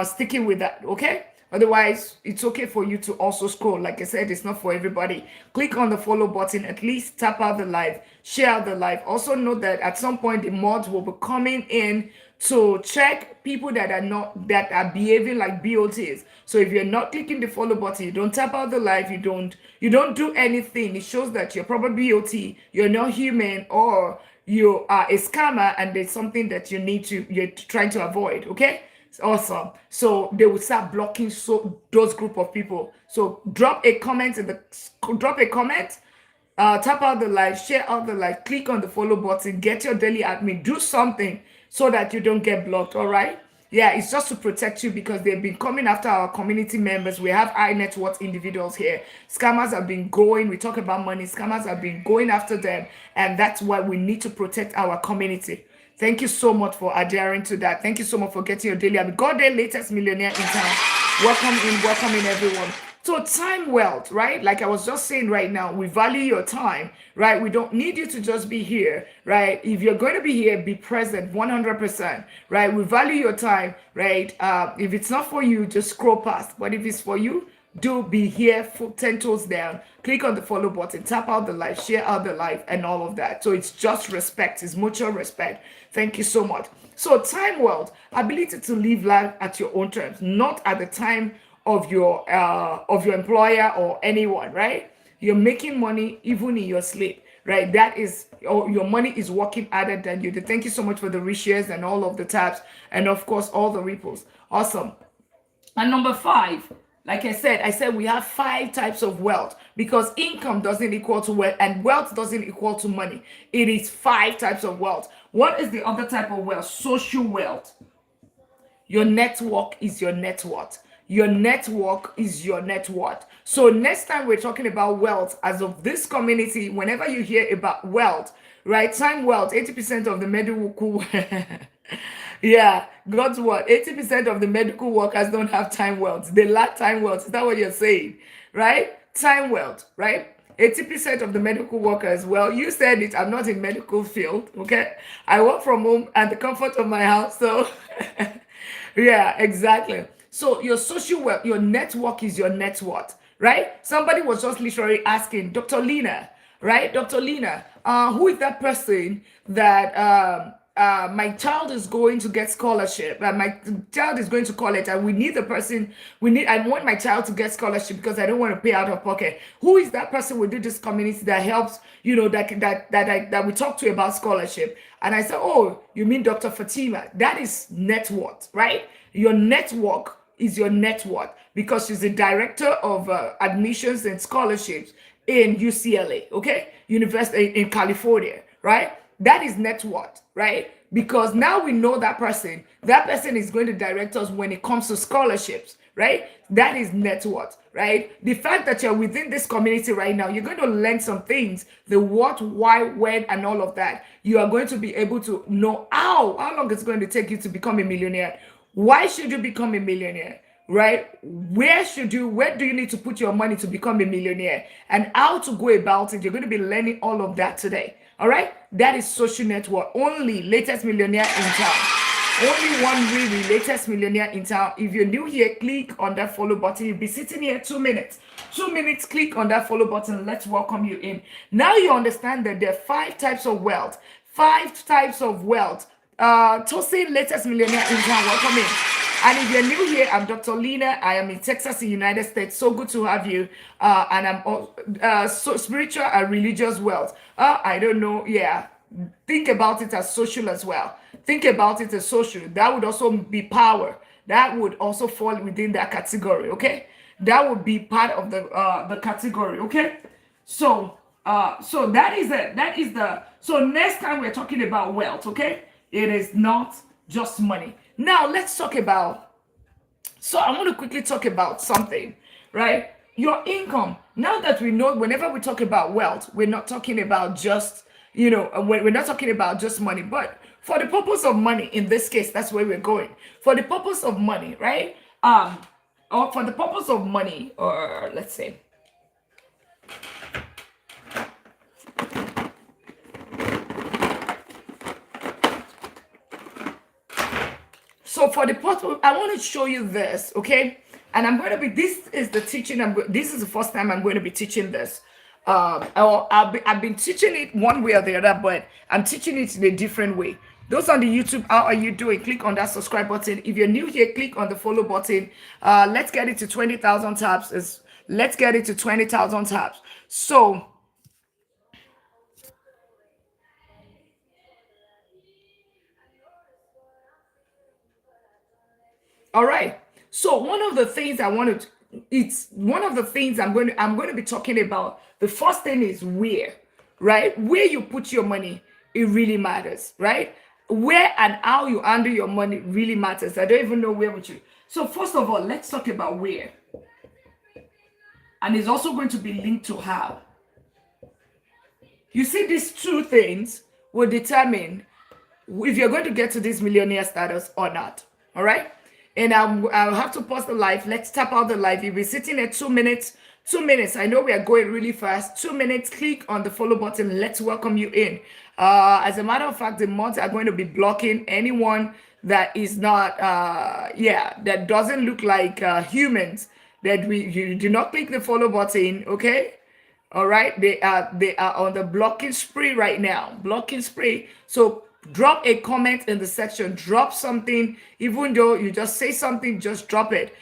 sticking with that, okay? Otherwise, it's okay for you to also scroll. Like I said, it's not for everybody. Click on the follow button, at least tap out the live, share out the live. Also note that at some point the mods will be coming in to check people that are behaving like BOTs. So if you're not clicking the follow button, you don't tap out the live, you don't do anything, it shows that you're probably BOT, you're not human, or you are a scammer, and there's something that you're trying to avoid. Okay, it's awesome. So they will start blocking those group of people. So drop a comment, tap out the live, share out the live, click on the follow button, get your daily admin, do something so that you don't get blocked. All right, yeah, it's just to protect you, because they've been coming after our community members. We have high net worth individuals here. Scammers have been going, we talk about money, scammers have been going after them, and that's why we need to protect our community. Thank you so much for adhering to that. Thank you so much for getting your daily habit. God, the latest millionaire in town. Welcome in everyone. So time wealth, right? Like I was just saying right now, we value your time, right? We don't need you to just be here, right? If you're going to be here, be present 100%, right? We value your time, right? If it's not for you, just scroll past. But if it's for you, do be here, 10 toes down, click on the follow button, tap out the live, share out the live, and all of that. So it's just respect, it's mutual respect. Thank you so much. So time wealth, ability to live life at your own terms, not at the time of your employer or anyone, right? You're making money even in your sleep, right? That is, your money is working harder than you do. Thank you so much for the reshares and all of the taps, and of course all the ripples. Awesome. And number 5, Like I said we have 5 types of wealth, because income doesn't equal to wealth and wealth doesn't equal to money. It is 5 types of wealth. What is the other type of wealth? Social wealth. Your network is your net worth. Your network is your net worth. So next time we're talking about wealth, as of this community, whenever you hear about wealth, right? Time wealth, 80% of the medical yeah, God's word. 80% of the medical workers don't have time wealth. They lack time wealth. Is that what you're saying? Right? Time wealth, right? 80% of the medical workers, well, you said it. I'm not in medical field, okay? I work from home and the comfort of my house. So yeah, exactly. So your social wealth, your network is your net worth, right? Somebody was just literally asking, Dr. Lina, right? Dr. Lina, who is that person that my child is going to get scholarship, my child is going to college, and we need the person, I want my child to get scholarship because I don't want to pay out of pocket. Who is that person within this community that helps, that we talk to about scholarship? And I said, oh, you mean Dr. Fatima? That is net worth, right? Your network is your net worth, because she's the director of admissions and scholarships in UCLA, okay? University in California, right? That is net worth, right? Because now we know that person. That person is going to direct us when it comes to scholarships, right? That is net worth, right? The fact that you're within this community right now, you're going to learn some things, the what, why, when, and all of that. You are going to be able to know how long it's going to take you to become a millionaire. Why should you become a millionaire? Right? Where do you need to put your money to become a millionaire, and how to go about it? You're going to be learning all of that today. All right? That is social network. Only latest millionaire in town. Only one really latest millionaire in town. If you're new here, click on that follow button. You'll be sitting here 2 minutes. 2 minutes, click on that follow button. Let's welcome you in. Now you understand that there are 5 types of wealth. 5 types of wealth. Tosin, latest millionaire in town. Welcome in. And if you're new here, I'm Dr. Lina. I am in Texas, the United States. So good to have you. And I'm so spiritual and religious wealth. I don't know. Yeah. Think about it as social as well. Think about it as social. That would also be power. That would also fall within that category. Okay. That would be part of the category. Okay. So so that is it. That is the so next time we're talking about wealth. Okay. It is not just money. Now let's talk about, so I want to quickly talk about something, right? Your income. Now that we know, whenever we talk about wealth, we're not talking about just, we're not talking about just money, but for the purpose of money, in this case, that's where we're going. For the purpose of money, right? Or for the purpose of money, or let's say, so for the purpose, I want to show you this, okay? And I'm going to be, this is the teaching, this is the first time I'm going to be teaching this. I've been teaching it one way or the other, but I'm teaching it in a different way. Those on the YouTube, how are you doing? Click on that subscribe button. If you're new here, click on the follow button. Let's get it to 20,000 taps. Let's get it to 20,000 taps. So, all right. So one of the things I wanted to, it's one of the things I'm going to be talking about. The first thing is where, right? Where you put your money, it really matters, right? Where and how you handle your money really matters. I don't even know where with you. So first of all, let's talk about where. And it's also going to be linked to how. You see, these two things will determine if you're going to get to this millionaire status or not. All right. And I'll have to pause the live. Let's tap out the live. You'll be sitting at 2 minutes. 2 minutes. I know we are going really fast. 2 minutes. Click on the follow button. Let's welcome you in. As a matter of fact, the mods are going to be blocking anyone that is not, that doesn't look like humans. That you do not click the follow button. Okay. All right. They are on the blocking spree right now. Blocking spree. So drop a comment in the section. Drop something, even though you just say something, just drop it.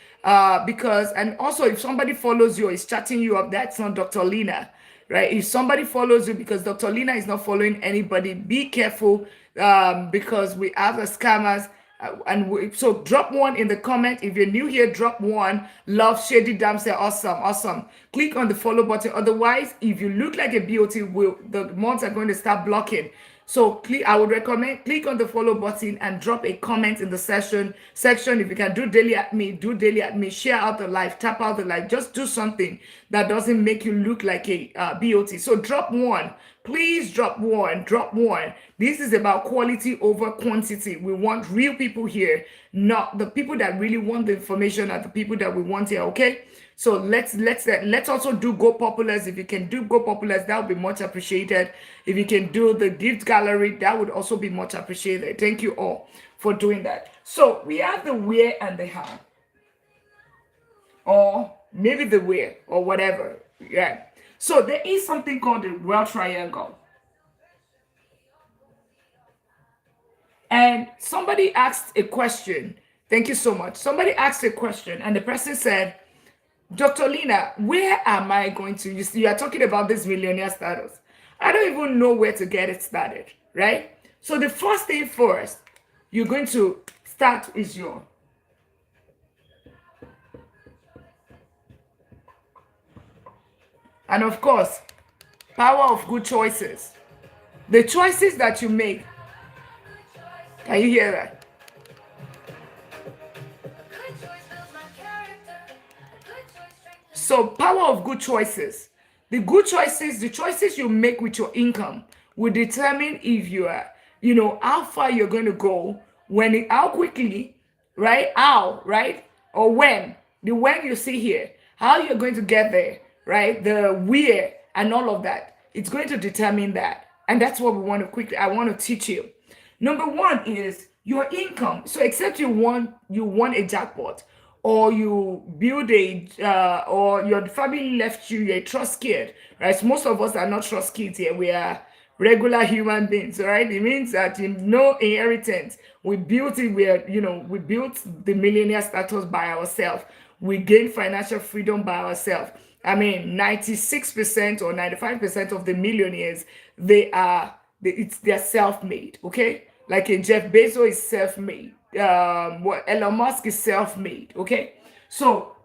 Because, and also if somebody follows you or is chatting you up, that's not Dr. Lina, right? If somebody follows you, because Dr. Lina is not following anybody, be careful, because we have the scammers So drop one in the comment. If you're new here, drop one. Love Shady Damsel. Awesome, awesome. Click on the follow button. Otherwise, if you look like a BOT, the months are going to start blocking. So I would recommend click on the follow button and drop a comment in the section. If you can do daily at me, do daily at me. Share out the live, tap out the live. Just do something that doesn't make you look like a BOT. So drop one. Please drop one. Drop one. This is about quality over quantity. We want real people here, not the people that really want the information are the people that we want here. Okay. So let's also do Go Populars. If you can do Go Populars, that would be much appreciated. If you can do the gift gallery, that would also be much appreciated. Thank you all for doing that. So we have the where and the how, or maybe the where or whatever. Yeah. So there is something called the wealth triangle. And somebody asked a question. Thank you so much. Somebody asked a question, and the person said, Dr. Lina, where am I going to use? You are talking about this millionaire status. I don't even know where to get it started, right? So the first thing first, you're going to start is your and of course, power of good choices. The choices that you make. Can you hear that? So power of good choices. The good choices, the choices you make with your income will determine if you are, how far you're going to go, how quickly, right? How, right? Or when. The when you see here, how you're going to get there, right? The where and all of that. It's going to determine that. And that's what I want to teach you. Number one is your income. So except you won a jackpot, or you build or your family left you, you're a trust kid, right? So most of us are not trust kids here. We are regular human beings, right? It means that no inheritance. We built it. We built the millionaire status by ourselves. We gained financial freedom by ourselves. I mean, 96% or 95% of the millionaires, they're self-made, okay? Like Jeff Bezos is self-made. Elon Musk is self-made, okay? So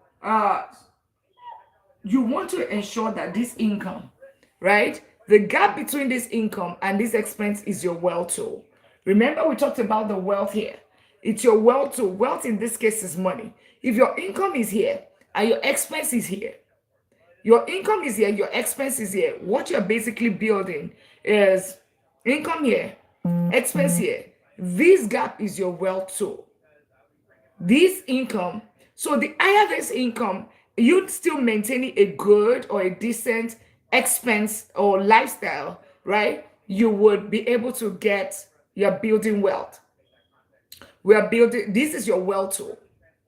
you want to ensure that this income, right? The gap between this income and this expense is your wealth tool. Remember, we talked about the wealth here. It's your wealth tool. Wealth in this case is money. If your income is here and your expense is here, your income is here, your expense is here, what you're basically building is income here, expense here. This gap is your wealth tool. This income, so the higher this income, you'd still maintaining a good or a decent expense or lifestyle, right? You would be able to you're building wealth. This is your wealth tool,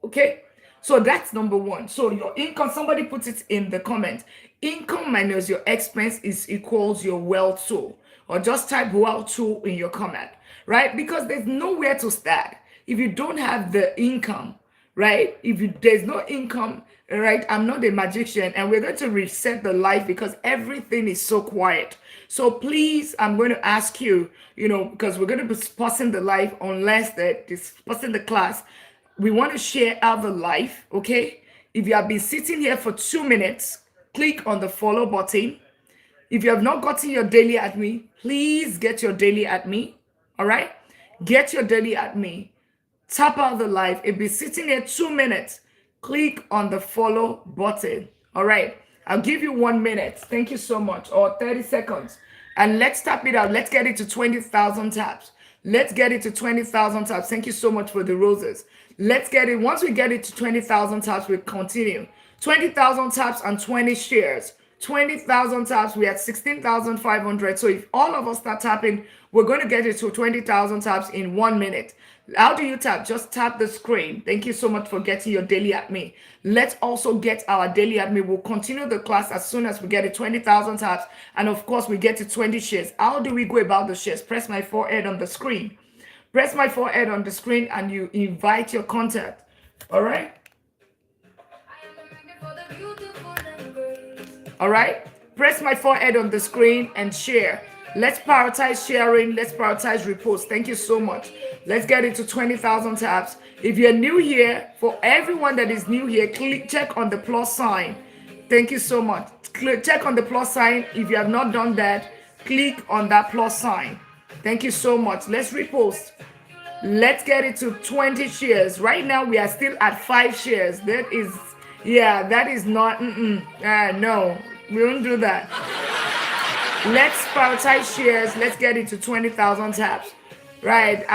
okay? So that's number one. So your income, somebody puts it in the comment. Income minus your expense is equals your wealth tool. Or just type wealth tool in your comment, right? Because there's nowhere to start. If you don't have the income, right? There's no income, right? I'm not a magician, and we're going to reset the life because everything is so quiet. So please, I'm going to ask you, because we're going to be pausing the live unless this pausing the class. We want to share out the live, okay? If you have been sitting here for 2 minutes, click on the follow button. If you have not gotten your daily at me, please get your daily at me, all right? Get your daily at me. Tap out the live. If you're sitting here 2 minutes, click on the follow button, all right? I'll give you 1 minute. Thank you so much, or 30 seconds. And let's tap it out. Let's get it to 20,000 taps. Let's get it to 20,000 taps. Thank you so much for the roses. Let's get it. Once we get it to 20,000 taps, we continue. 20,000 taps and 20 shares. 20,000 taps. We had 16,500. So if all of us start tapping, we're going to get it to 20,000 taps in 1 minute. How do you tap? Just tap the screen. Thank you so much for getting your daily at me. Let's also get our daily at me. We'll continue the class as soon as we get to 20,000 taps. And of course, we get to 20 shares. How do we go about the shares? Press my forehead on the screen. Press my forehead on the screen and you invite your contact. All right? All right? Press my forehead on the screen and share. Let's prioritize sharing. Let's prioritize repost. Thank you so much. Let's get it to 20,000 taps. If you're new here, for everyone that is new here, check on the plus sign. Thank you so much. Check on the plus sign. If you have not done that, click on that plus sign. Thank you so much. Let's repost. Let's get it to 20 shares. Right now, we are still at 5 shares. That is, yeah, that is not, no, we won't do that. Let's prioritize shares. Let's get it to 20,000 taps. Right.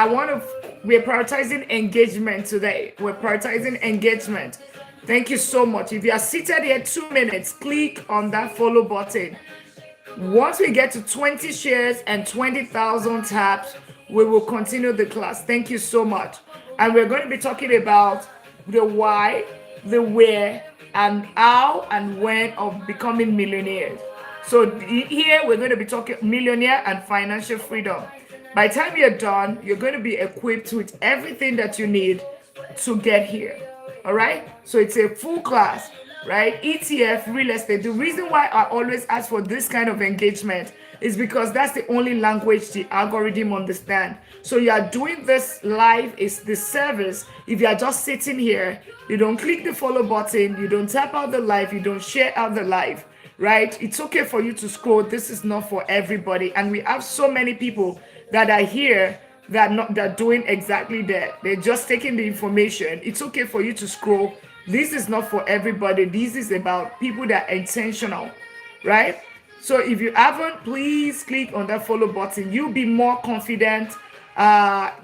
We're prioritizing engagement today. We're prioritizing engagement. Thank you so much. If you are seated here 2 minutes, click on that follow button. Once we get to 20 shares and 20,000 taps, we will continue the class. Thank you so much. And we're going to be talking about the why, the where, and how and when of becoming millionaires. So here we're going to be talking millionaire and financial freedom. By the time you're done, you're going to be equipped with everything that you need to get here. All right? So it's a full class, right? ETF, real estate. The reason why I always ask for this kind of engagement is because that's the only language the algorithm understands. So you are doing this live, is the service. If you are just sitting here, you don't click the follow button, you don't tap out the live, you don't share out the live, right? It's okay for you to scroll. This is not for everybody. And we have so many people that are here that are doing exactly that. They're just taking the information. It's okay for you to scroll. This is not for everybody. This is about people that are intentional, right? So if you haven't, please click on that follow button. You'll be more confident.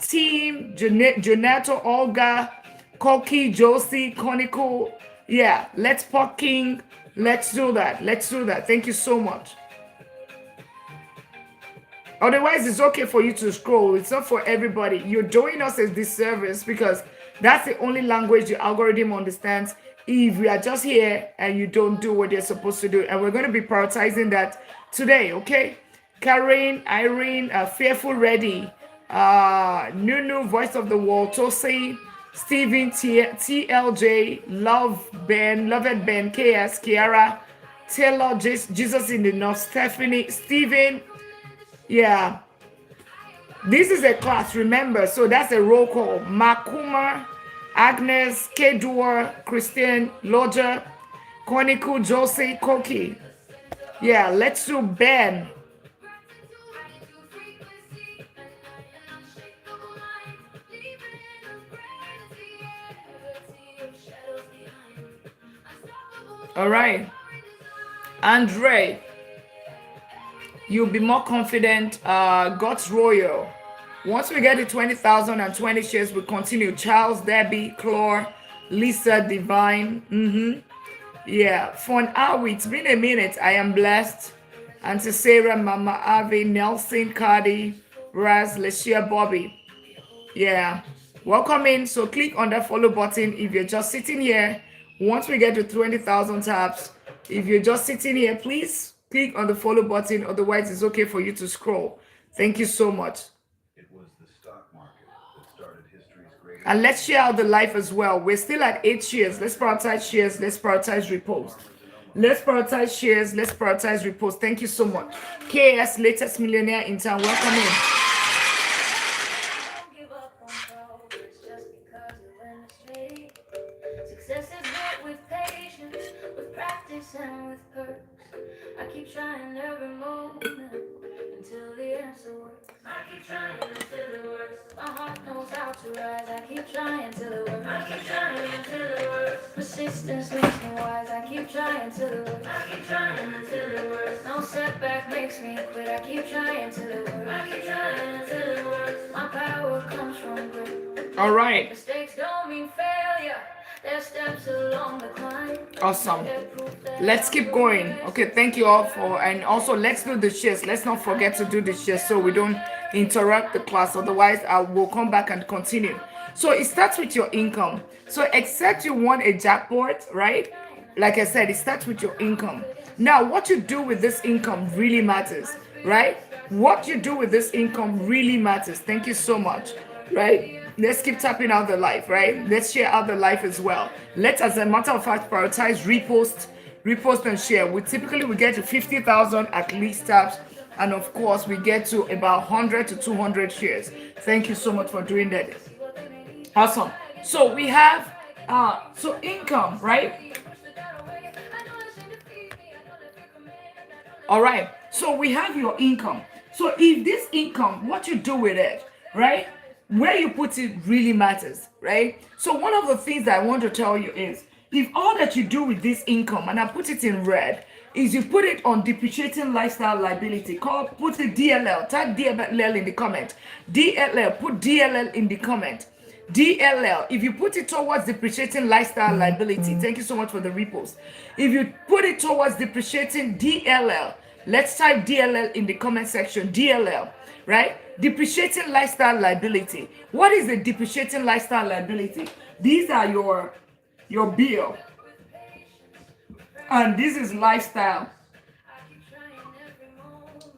Team, Jonato, Olga, Koki, Josie, Conico. Yeah, let's parking. Let's do that. Let's do that. Thank you so much. Otherwise, it's okay for you to scroll. It's not for everybody. You're doing us a disservice because that's the only language the algorithm understands. If we are just here and you don't do what you're supposed to do, and we're going to be prioritizing that today, okay? Karen, Irene, Fearful Ready, Nunu, Voice of the World, Tosi, Steven, TLJ, Loved Ben, KS, Kiara, Taylor, Jesus in the North, Stephanie, Steven. Yeah, this is a class, remember, so that's a roll call. Makuma, Agnes, Kedua, Christian, Lodger, Koniku, Josie, Koki. Yeah, let's do Ben. All right, Andre. You'll be more confident. God's Royal. Once we get to 20,000 and 20 shares, we continue. Charles, Debbie, Clore, Lisa, Divine. Yeah, for an hour, it's been a minute. I am blessed. Auntie Sarah, Mama Avi, Nelson, Cardi, Raz, Leshia, Bobby. Yeah, welcome in. So click on that follow button if you're just sitting here. Once we get to 20,000 taps, if you're just sitting here, please click on the follow button. Otherwise, it's okay for you to scroll. Thank you so much. It was the stock market that started history's greatest. And let's share out the life as well. We're still at 8 shares. Let's prioritize shares. Let's prioritize repost. Let's prioritize shares. Let's prioritize repost. Thank you so much. KS, latest millionaire in town. Welcome in. Success is met with patience, with practice, and with purpose. I keep trying every moment until the answer works. I keep trying until it works. My heart knows how to rise. I keep trying till it works. I keep trying until it works. Persistence makes me wise. I keep trying till it works. I keep trying until it works. No setback makes me quit. I keep trying till it works. I keep trying until it works. My power comes from grit. All right. Mistakes don't mean failure. There's steps along the climb. Awesome. Let's keep going. Okay, thank you all for, and also let's do the shares. Let's not forget to do the shares so we don't interrupt the class. Otherwise, I will come back and continue. So it starts with your income. So except you want a jackpot, right? Like I said, it starts with your income. Now, what you do with this income really matters, right? What you do with this income really matters. Thank you so much, right? Let's keep tapping out the life, right? Let's share out the life as well. Let's, as a matter of fact, prioritize repost and share. We typically get to 50,000 at least taps And of course, we get to about 100 to 200 shares. Thank you so much for doing that. Awesome. So we have so income, right? All right. So we have your income. So if this income, what you do with it, right? Where you put it really matters, right? So one of the things that I want to tell you is if all that you do with this income, and I put it in red, is you put it on depreciating lifestyle liability. Put the DLL. Type DLL in the comment. DLL. Put DLL in the comment. DLL, if you put it towards depreciating lifestyle liability, thank you so much for the repost. If you put it towards depreciating DLL, let's type DLL in the comment section. DLL, right? Depreciating lifestyle liability. What is the depreciating lifestyle liability? These are your bill, and this is lifestyle.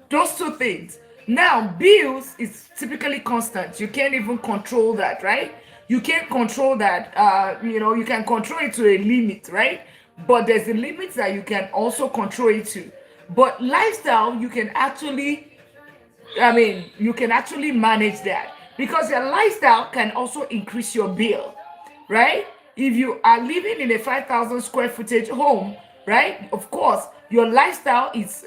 Those two things. Now, bills is typically constant. You can't even control that, right? You can't control that. You can control it to a limit, right? But there's a limit that you can also control it to. But lifestyle, you can actually manage that because your lifestyle can also increase your bill, right? If you are living in a 5,000 square footage home, right? Of course, your lifestyle is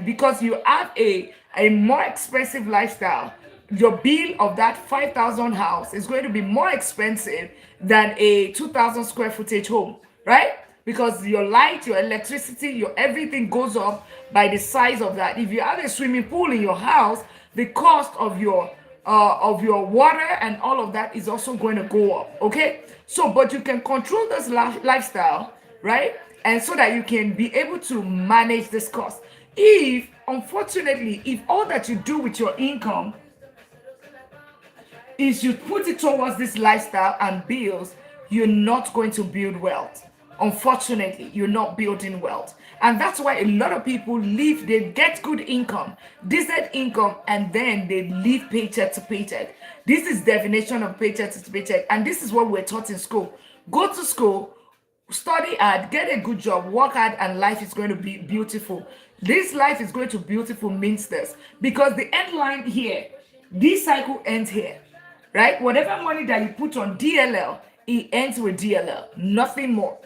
because you have a more expensive lifestyle. Your bill of that 5,000 house is going to be more expensive than a 2,000 square footage home, right? Because your light, your electricity, your everything goes up by the size of that. If you have a swimming pool in your house, the cost of your water and all of that is also going to go up. Okay, so but you can control this lifestyle, right? And so that you can be able to manage this cost. If unfortunately, if all that you do with your income is you put it towards this lifestyle and bills, you're not going to build wealth. Unfortunately, you're not building wealth. And that's why a lot of people live, they get good income, decent income, and then they live paycheck to paycheck. This is definition of paycheck to paycheck. And this is what we're taught in school. Go to school, study hard, get a good job, work hard, and life is going to be beautiful. This life is going to be beautiful means this. Because the end line here, this cycle ends here, right? Whatever money that you put on DLL, it ends with DLL, nothing more.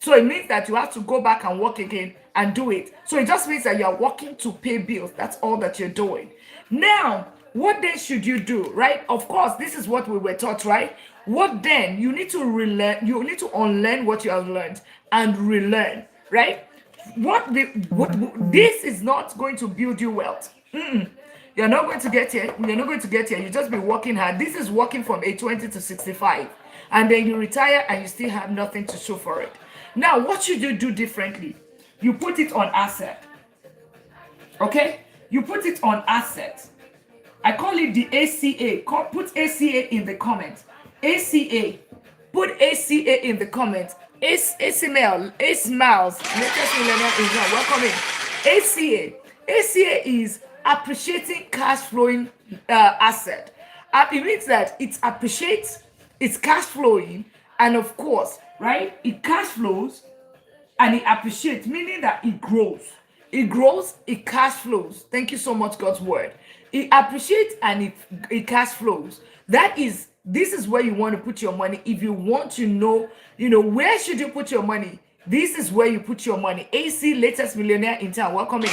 So it means that you have to go back and work again and do it. So it just means that you are working to pay bills. That's all that you're doing. Now, what then should you do, right? Of course, this is what we were taught, right? What then? You need to relearn. You need to unlearn what you have learned and relearn, right? This is not going to build you wealth. You're not going to get here. You're not going to get here. You just be working hard. This is working from age 20 to 65. And then you retire and you still have nothing to show for it. Now, what should you do differently? You put it on asset. Okay? You put it on asset. I call it the ACA. Put ACA in the comments. ACA. Put ACA in the comments. ACML. ACMILES. Latest millennial is not welcome in. ACA. ACA is appreciating cash flowing asset. It means that it appreciates, it's cash flowing, and of course, right, it cash flows and it appreciates, meaning that it grows. It grows, it cash flows. Thank you so much, God's word. It appreciates and it cash flows. This is where you want to put your money. If you want to know, where should you put your money? This is where you put your money. AC, latest millionaire in town. Welcome in.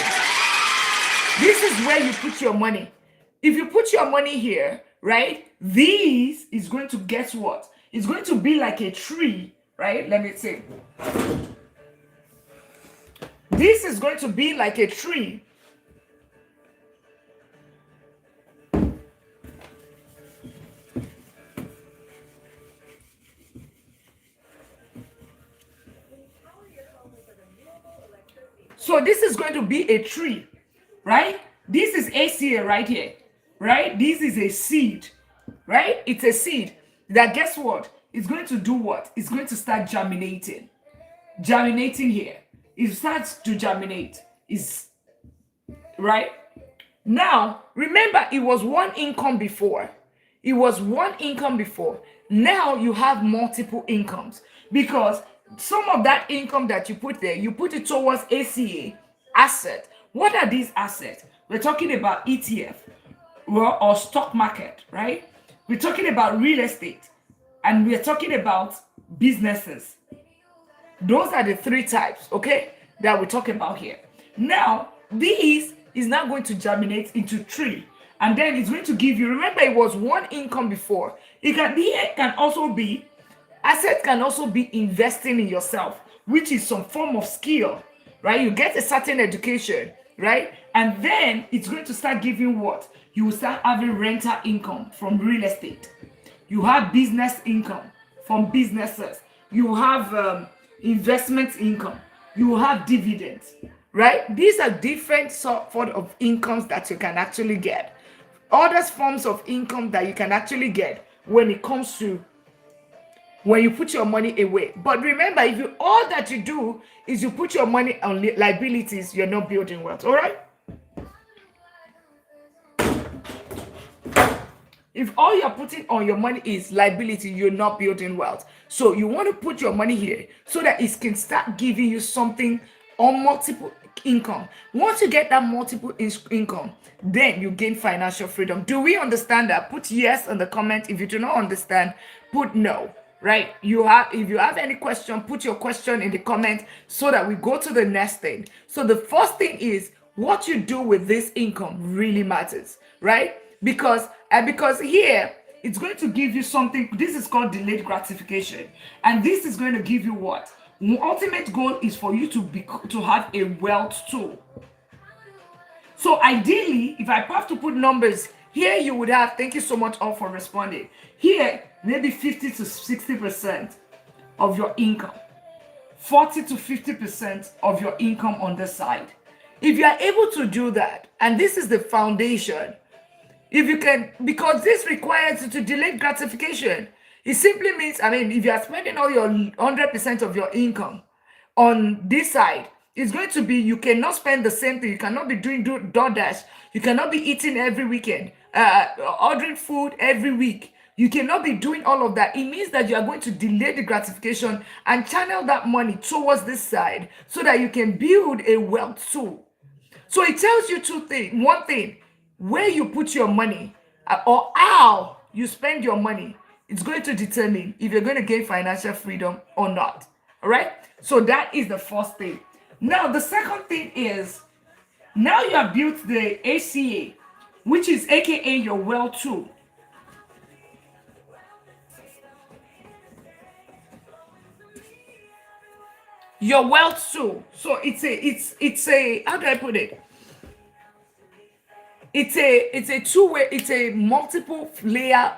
This is where you put your money. If you put your money here, right, this is going to, guess what? It's going to be like a tree, right? Let me see. This is going to be like a tree. So this is going to be a tree, right? This is ACA right here, right? This is a seed, right? It's a seed that, guess what? It's going to do what? It's going to start germinating. Germinating here. It starts to germinate. Right? Now, remember, it was one income before. It was one income before. Now you have multiple incomes because some of that income that you put there, you put it towards ACA, asset, What are these assets? We're talking about ETF, well, or stock market, right? We're talking about real estate, and we're talking about businesses. Those are the three types, okay, that we're talking about here. Now, this is now going to germinate into three, and then it's going to give you, remember, it was one income before. It can be, it can also be, asset can also be investing in yourself, which is some form of skill, right? You get a certain education, right? And then it's going to start giving what? You will start having rental income from real estate. You have business income from businesses. You have investment income. You have dividends, right? These are different sort of incomes that you can actually get. Other forms of income that you can actually get when it comes to when you put your money away. But remember, if you all that you do is you put your money on liabilities, you're not building wealth. All right? If all you're putting on your money is liability, you're not building wealth. So you want to put your money here so that it can start giving you something on multiple income. Once you get that multiple income, then you gain financial freedom. Do we understand that? Put yes in the comment. If you do not understand, put no. Right? If you have any question, put your question in the comment so that we go to the next thing. So the first thing is what you do with this income really matters, right? Because here it's going to give you something. This is called delayed gratification, and this is going to give you what? The ultimate goal is for you to have a wealth tool. So ideally, if I have to put numbers here, you would have, thank you so much all for responding. Here, maybe 50 to 60% of your income, 40 to 50% of your income on the side. If you are able to do that, and this is the foundation, if you can, because this requires you to delay gratification. It simply means, I mean, if you are spending all your 100% of your income on this side, it's going to be, you cannot spend the same thing. You cannot be doing DoorDash. You cannot be eating every weekend, ordering food every week. You cannot be doing all of that. It means that you are going to delay the gratification and channel that money towards this side so that you can build a wealth tool. So it tells you two things. One thing, where you put your money or how you spend your money, it's going to determine if you're going to gain financial freedom or not. All right? So that is the first thing. Now, the second thing is, now you have built the ACA, which is AKA your wealth tool. Your wealth tool. So it's a how do I put it? It's a two-way, it's a multiple layer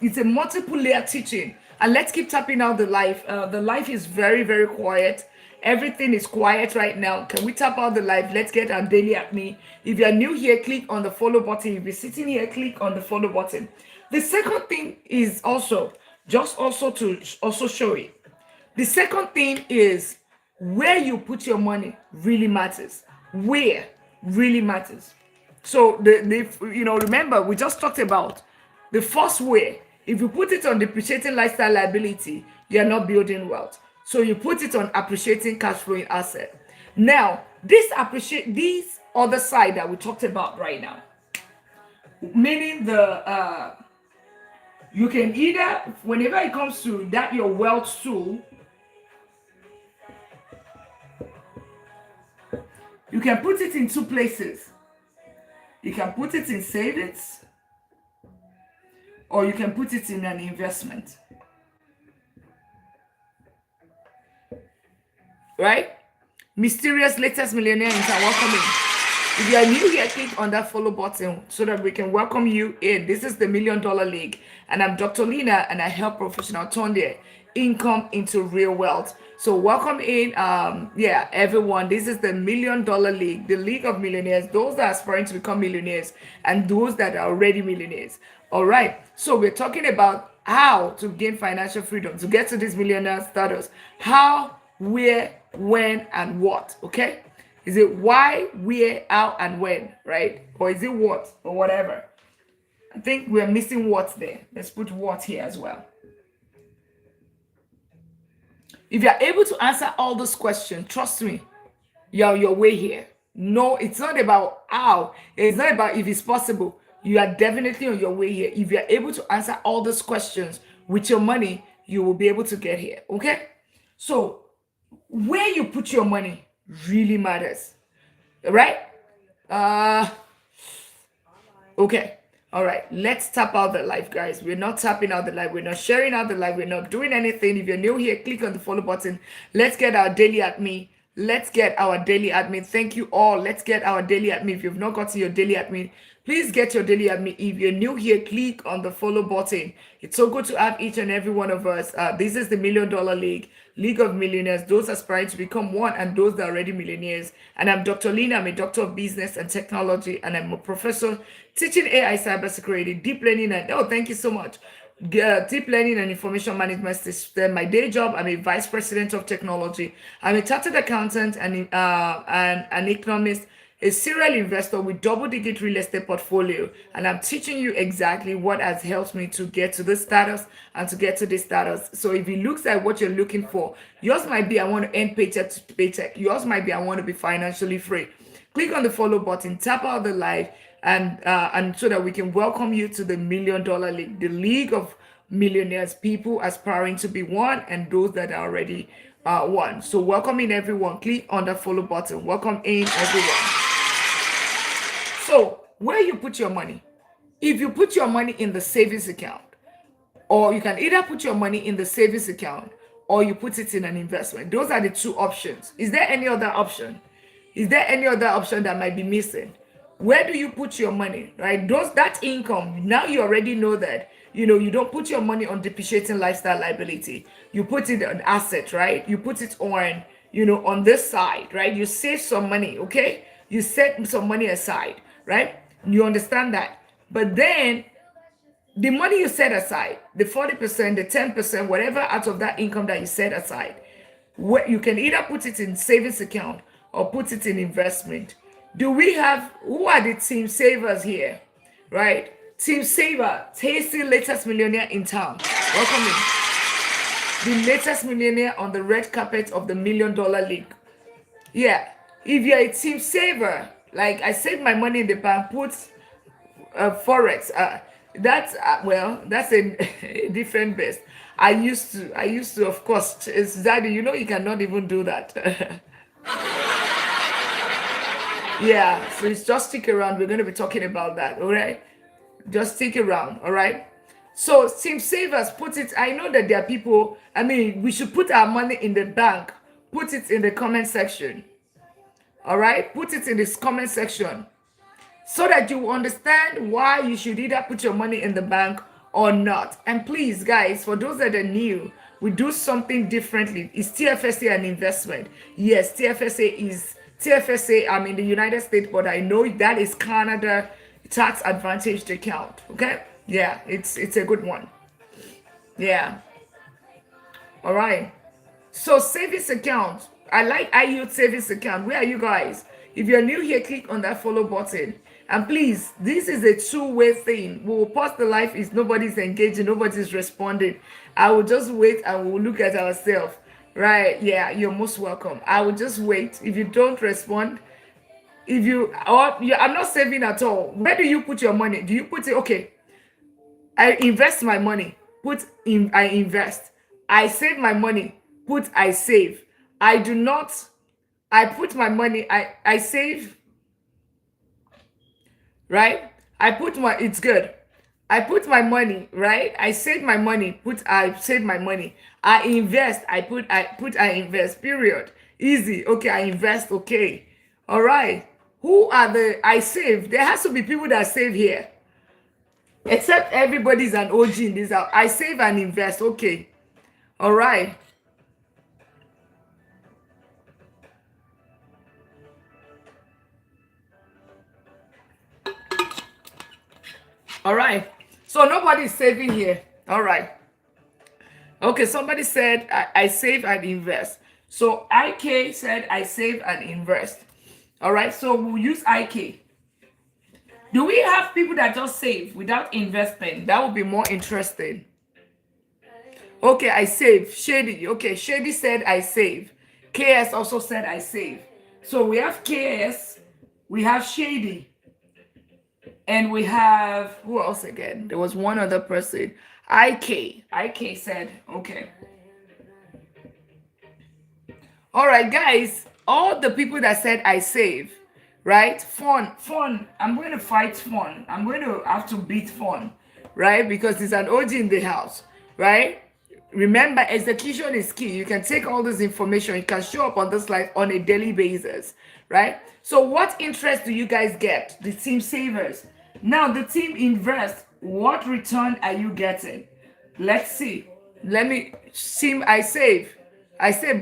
it's a multiple layer teaching. And let's keep tapping out the live. The live is very, very quiet. Everything is quiet right now. Can we tap out the live? Let's get our daily acme. If you're new here, click on the follow button. If you're sitting here, click on the follow button. The second thing is also to show it. The second thing is where you put your money really matters. Where really matters. So remember, we just talked about the first way. If you put it on depreciating lifestyle liability, you're not building wealth. So you put it on appreciating cash flowing asset. Now, this other side that we talked about right now, meaning you can either, whenever it comes to that your wealth tool, you can put it in two places. You can put it in savings, or you can put it in an investment. Right? Mysterious latest millionaire intern, welcome in. If you are new here, click on that follow button so that we can welcome you in. This is the $1 Million League, and I'm Dr. Lina, and I help professionals turn their income into real wealth. So welcome in, everyone. This is the $1 Million League, the League of Millionaires, those that are aspiring to become millionaires and those that are already millionaires. All right. So we're talking about how to gain financial freedom, to get to this millionaire status. How, where, when, and what. Okay. Is it why, where, how, and when, right? Or is it what or whatever? I think we're missing what there. Let's put what here as well. If you're able to answer all those questions, trust me, you're on your way here. No, it's not about how. It's not about if it's possible. You are definitely on your way here. If you are able to answer all those questions with your money, you will be able to get here. Okay? So, where you put your money really matters. Right? Uh Okay. All right. Let's tap out the live, guys. We're not tapping out the live. We're not sharing out the live. We're not doing anything. If you're new here, click on the follow button. Let's get our daily at me. Let's get our daily at me. Thank you all. Let's get our daily at me. If you've not gotten your daily at me, please get your daily at me. If you're new here, click on the follow button. It's so good to have each and every one of us. This is the $1 Million League. League of Millionaires, those aspiring to become one and those that are already millionaires. And I'm Dr. Lina. I'm a doctor of business and technology, and I'm a professor teaching AI cybersecurity, deep learning, and thank you so much. Deep learning and information management system. My day job, I'm a vice president of technology. I'm a chartered accountant and an economist, a serial investor with double-digit real estate portfolio, and I'm teaching you exactly what has helped me to get to this status and to get to this status. So if it looks like what you're looking for, yours might be I want to end paycheck to paycheck. Yours might be I want to be financially free. Click on the follow button, tap out the live, and so that we can welcome you to the $1 Million League, the league of millionaires, people aspiring to be one and those that are already one. So welcoming everyone. Click on the follow button. Welcome in everyone. So, where you put your money? If you put your money in the savings account, or you can either put your money in the savings account or you put it in an investment. Those are the two options. Is there any other option? Is there any other option that might be missing? Where do you put your money, right? That income, now you already know that, you don't put your money on depreciating lifestyle liability. You put it on asset, right? You put it on, on this side, right? You save some money, okay? You set some money aside, right? You understand that. But then the money you set aside, the 40%, the 10%, whatever out of that income that you set aside, where you can either put it in savings account or put it in investment. Who are the team savers here? Right? Team saver, tasty latest millionaire in town. Welcome in. The latest millionaire on the red carpet of the $1 Million League. Yeah. If you're a team saver, like I saved my money in the bank, put forex. That's a different best. I used to, of course, it's that you cannot even do that. Yeah, so it's just stick around. We're going to be talking about that. All right, just stick around. All right. So team savers, put it. I know that there are people. I mean, we should put our money in the bank. Put it in the comment section. All right, put it in this comment section, so that you understand why you should either put your money in the bank or not. And please, guys, for those that are new, we do something differently. Is TFSA an investment? Yes, TFSA. I'm in the United States, but I know that is Canada tax advantaged account. Okay, yeah, it's a good one. Yeah. All right. So savings account. I use savings account. Where are you guys? If you're new here, click on that follow button. And please, this is a two-way thing. We will pause the live if nobody's engaging, nobody's responding. I will just wait and we'll look at ourselves. Right? Yeah, you're most welcome. I will just wait. If you don't respond, I'm not saving at all. Where do you put your money? Do you put it, okay, I invest my money, I invest. I save my money, I save. I do not, I put my money, I save, right? It's good. I put my money, right? I save my money, I save my money. I invest, I invest, period. Easy. Okay, I invest, okay. All right. Who are I save? There has to be people that save here. Except everybody's an OG in this house. I save and invest, okay. All right. All right. So nobody's saving here. All right. Okay, somebody said I save and invest. So IK said I save and invest. All right, so we'll use IK. Do we have people that just save without investing? That would be more interesting. Okay, I save. Shady. Okay, Shady said I save. KS also said I save. So we have KS we have Shady, and we have who else again? There was one other person. IK said, okay. All right, guys, all the people that said I save, right? Fun. I'm going to fight fun. I'm going to have to beat fun, right? Because it's an OG in the house, right? Remember, execution is key. You can take all this information, you can show up on this life on a daily basis, right? So, what interest do you guys get? The team savers. Now, the team invest. What return are you getting? Let's see. Let me see. I save,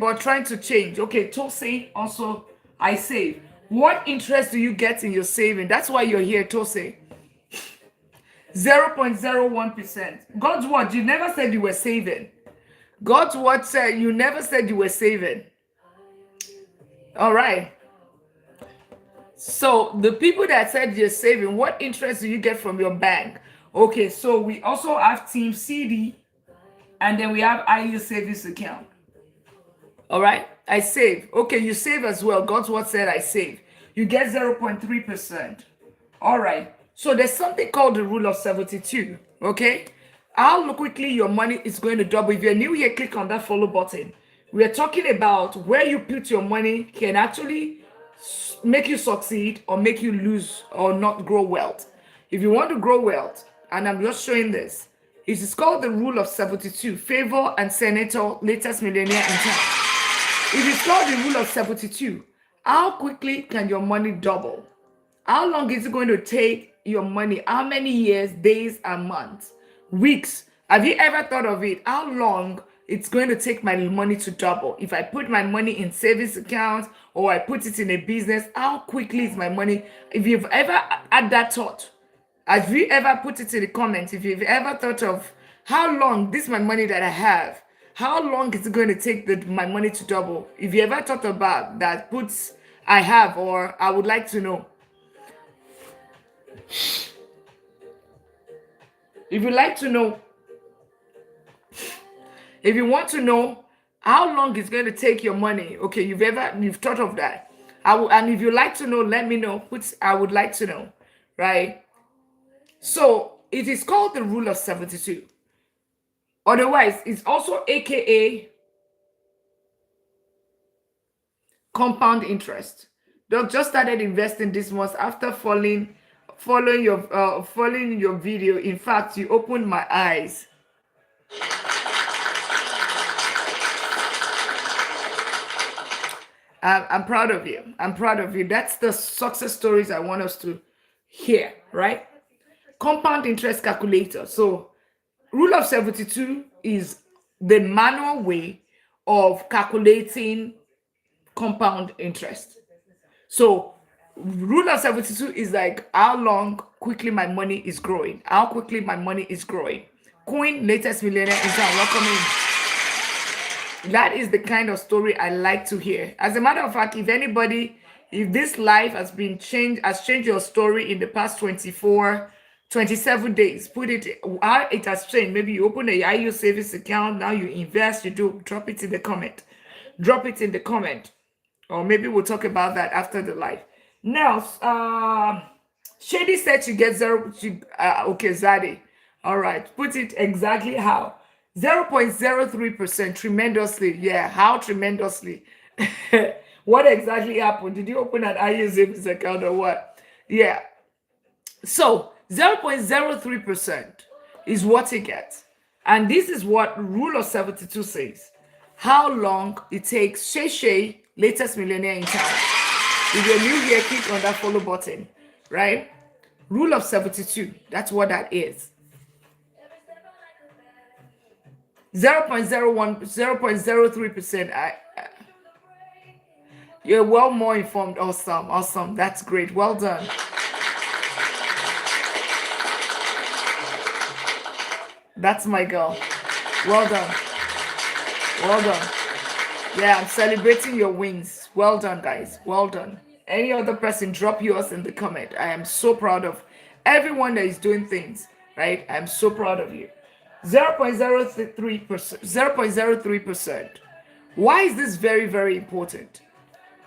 but trying to change. Okay, Tose also, I save. What interest do you get in your saving? That's why you're here, Tose. 0.01%. God's word, you never said you were saving. God's word said you never said you were saving. All right. So the people that said you're saving, what interest do you get from your bank? Okay, so we also have Team CD, and then we have IU savings account. All right, I save. Okay, you save as well. God's word said I save. You get 0.3%. All right, so there's something called the rule of 72. Okay, how quickly your money is going to double. If you're new here, click on that follow button. We are talking about where you put your money can actually make you succeed or make you lose or not grow wealth. If you want to grow wealth, and I'm just showing this, it is called the rule of 72. Favor and Senator, latest millionaire in town. It is called the rule of 72. How quickly can your money double? How long is it going to take your money? How many years, days, and months, weeks? Have you ever thought of it? How long it's going to take my money to double? If I put my money in savings accounts or I put it in a business, how quickly is my money? If you've ever had that thought, have you ever put it in the comments? If you've ever thought of how long this is my money that I have, how long is it going to take my money to double? If you ever thought about that, put I have or I would like to know. If you like to know, if you want to know how long it's going to take your money, okay, you've thought of that. And if you like to know, let me know. Put I would like to know, right? So it is called the rule of 72. Otherwise, it's also AKA compound interest. Doc just started investing this month after following your video. In fact, you opened my eyes. I'm proud of you. I'm proud of you. That's the success stories I want us to hear, right? Compound interest calculator. So rule of 72 is the manual way of calculating compound interest. So rule of 72 is like how long quickly my money is growing. How quickly my money is growing. Queen, latest millionaire is welcome in. That is the kind of story I like to hear. As a matter of fact, if this life has changed your story in the past 27 days, put it how it has changed. Maybe you open a IU savings account, now you invest, drop it in the comment. Drop it in the comment. Or maybe we'll talk about that after the live. Now, Shady said she gets zero. Okay, Zadi. All right, put it exactly how. 0.03%, tremendously. Yeah, how tremendously? What exactly happened? Did you open an IU savings account or what? Yeah. So 0.03% is what you get. And this is what rule of 72 says. How long it takes Shay, latest millionaire in town. If you're new here, click on that follow button, right? Rule of 72, that's what that is. 0.03%. You're well more informed. Awesome. That's great. Well done. That's my girl. Well done. Yeah, I'm celebrating your wins. Well done, guys. Well done. Any other person, drop yours in the comment. I am so proud of everyone that is doing things, right? I'm so proud of you. 0.03%. 0.03%. Why is this very, very important?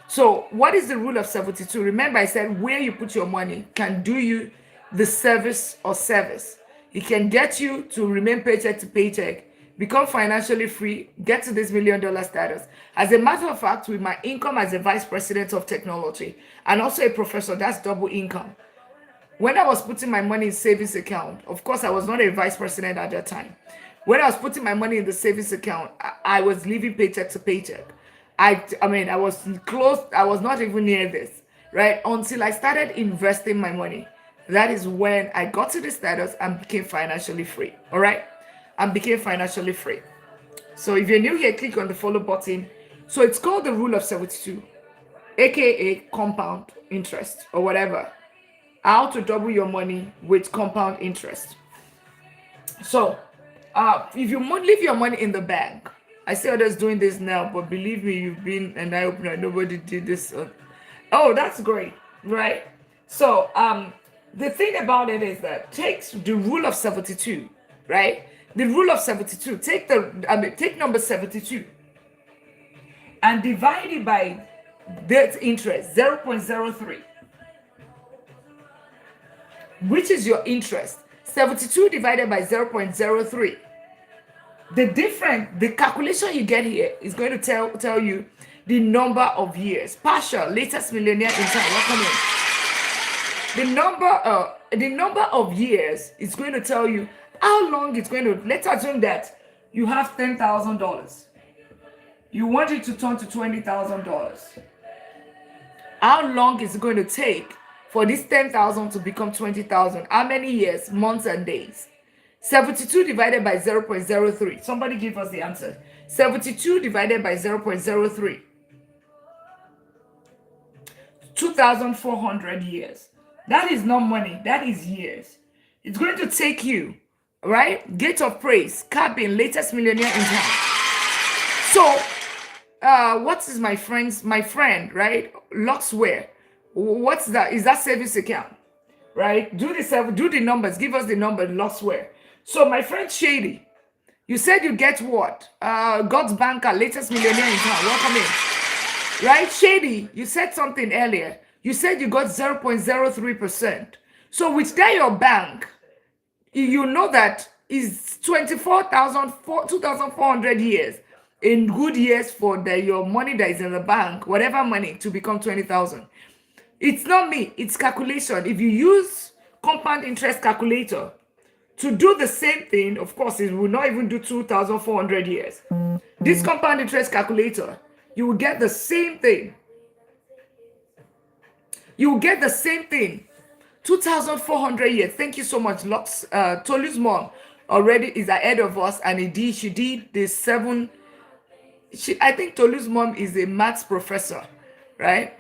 So what is the rule of 72? Remember, I said where you put your money can do you the service or service. It can get you to remain paycheck to paycheck, become financially free, get to this $1 million status. As a matter of fact, with my income as a vice president of technology and also a professor, that's double income. When I was putting my money in savings account, of course, I was not a vice president at that time. When I was putting my money in the savings account, I was living paycheck to paycheck. I mean, I was close. I was not even near this, right? Until I started investing my money. That is when I got to the status and became financially free. All right, and became financially free. So if you're new here, click on the follow button. So it's called the rule of 72, aka compound interest or whatever. How to double your money with compound interest. So if you leave your money in the bank, I see others doing this now, but believe me, you've been an eye opener. Nobody did this. Oh, that's great, right? So the thing about it is that take the rule of 72, right? The rule of 72. Take number 72 and divide it by that interest 0.03, which is your interest. 72 divided by 0.03. The calculation you get here is going to tell you the number of years. Partial, latest millionaire in time. Welcome in. The number of years is going to tell you how long it's going to. Let's assume that you have $10,000. You want it to turn to $20,000. How long is it going to take for this 10,000 to become 20,000? How many years, months, and days? 72 divided by 0.03. Somebody give us the answer. 72 divided by 0.03. 2,400 years. That is not money. That is years. It's going to take you, right? Gate of praise, cabin, latest millionaire in town. So, what is my friend, right? Luxware. What's that? Is that savings account, right? Do the numbers. Give us the number, Luxware. So, my friend Shady, you said you get what? God's banker, latest millionaire in town. Welcome in. Right, Shady, you said something earlier. You said you got 0.03%. So with that, your bank, you know that is 2,400 years in good years for your money that is in the bank, whatever money, to become 20,000. It's not me, it's calculation. If you use compound interest calculator to do the same thing, of course, it will not even do 2,400 years. This compound interest calculator, you will get the same thing. You will get the same thing. 2,400 years. Thank you so much, Lux. Tolu's mom already is ahead of us, and she did the 7. I think Tolu's mom is a maths professor, right?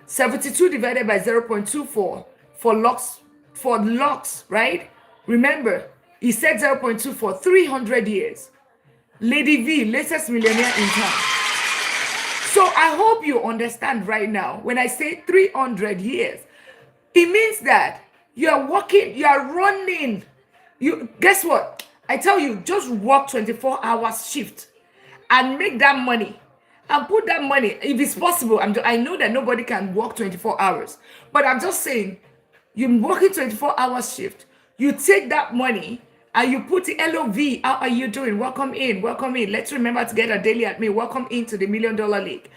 72 divided by 0.24 for Lux, right? Remember, he said 0.24, 300 years. Lady V, latest millionaire in town. So I hope you understand right now, when I say 300 years, it means that you are working, you are running. Guess what? I tell you, just work 24 hours shift and make that money and put that money, if it's possible. I know that nobody can work 24 hours, but I'm just saying, you're working 24 hours shift. You take that money and you put the LOV. How are you doing? Welcome in. Welcome in. Let's remember to get a daily at me. Welcome into the $1 Million League.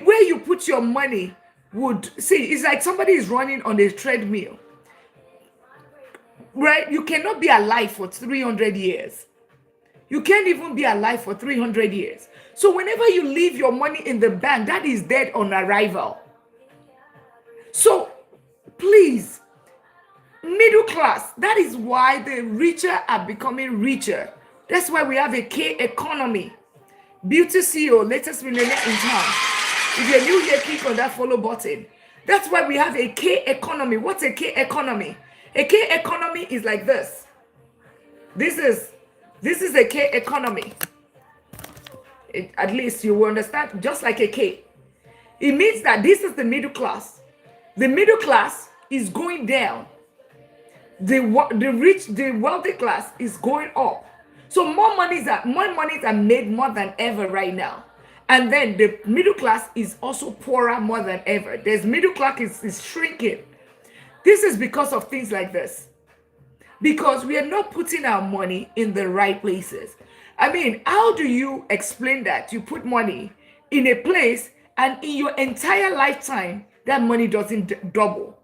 Where you put your money it's like somebody is running on a treadmill, right? You cannot be alive for 300 years. You can't even be alive for 300 years. So whenever you leave your money in the bank, that is dead on arrival. So please, middle class, that is why the richer are becoming richer. That's why we have a K economy. Beauty CEO, latest millionaire in town. If you're new here, click on that follow button. That's why we have a K economy. What's a K economy? A K economy is like this. This is a K economy. At least you will understand, just like a K. It means that this is the middle class. The middle class is going down. The wealthy class is going up. So more monies are made more than ever right now. And then the middle class is also poorer more than ever. There's middle class is shrinking. This is because of things like this. Because we are not putting our money in the right places. I mean, how do you explain that? You put money in a place and in your entire lifetime, that money doesn't double.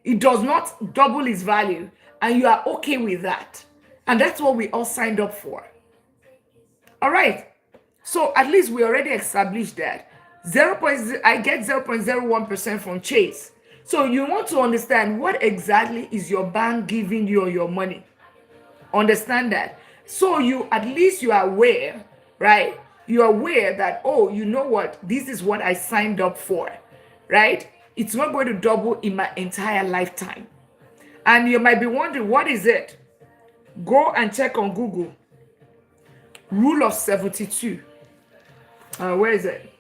It does not double its value, and you are okay with that. And that's what we all signed up for. All right. So at least we already established that. I get 0.01% from Chase. So you want to understand what exactly is your bank giving you your money. Understand that. So you at least you are aware, right? You are aware that, oh, you know what? This is what I signed up for, right? It's not going to double in my entire lifetime. And you might be wondering, what is it? Go and check on Google. Rule of 72. Where is it?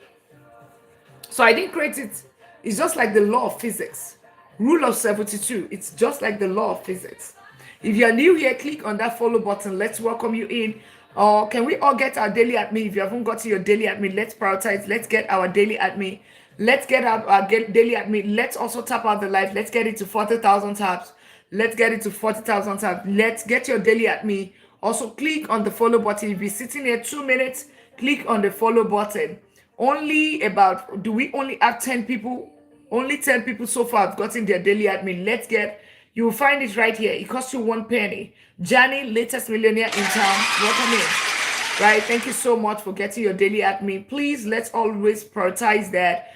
So I didn't create it. It's just like the law of physics. Rule of 72. It's just like the law of physics. If you're new here, click on that follow button. Let's welcome you in. Or can we all get our daily admin? If you haven't got to your daily admin, let's prioritize. Let's get our daily admin. Let's get our daily admin. Let's also tap out the live. Let's get it to 40,000 taps. Let's get it to 40,000 taps. Let's get your daily admin. Also, click on the follow button. If you're sitting here 2 minutes, click on the follow button. Do we only have 10 people? Only 10 people so far have gotten their daily admin. You will find it right here. It costs you 1 penny. Johnny, latest millionaire in town. Welcome in. Right? Thank you so much for getting your daily admin. Please, let's always prioritize that.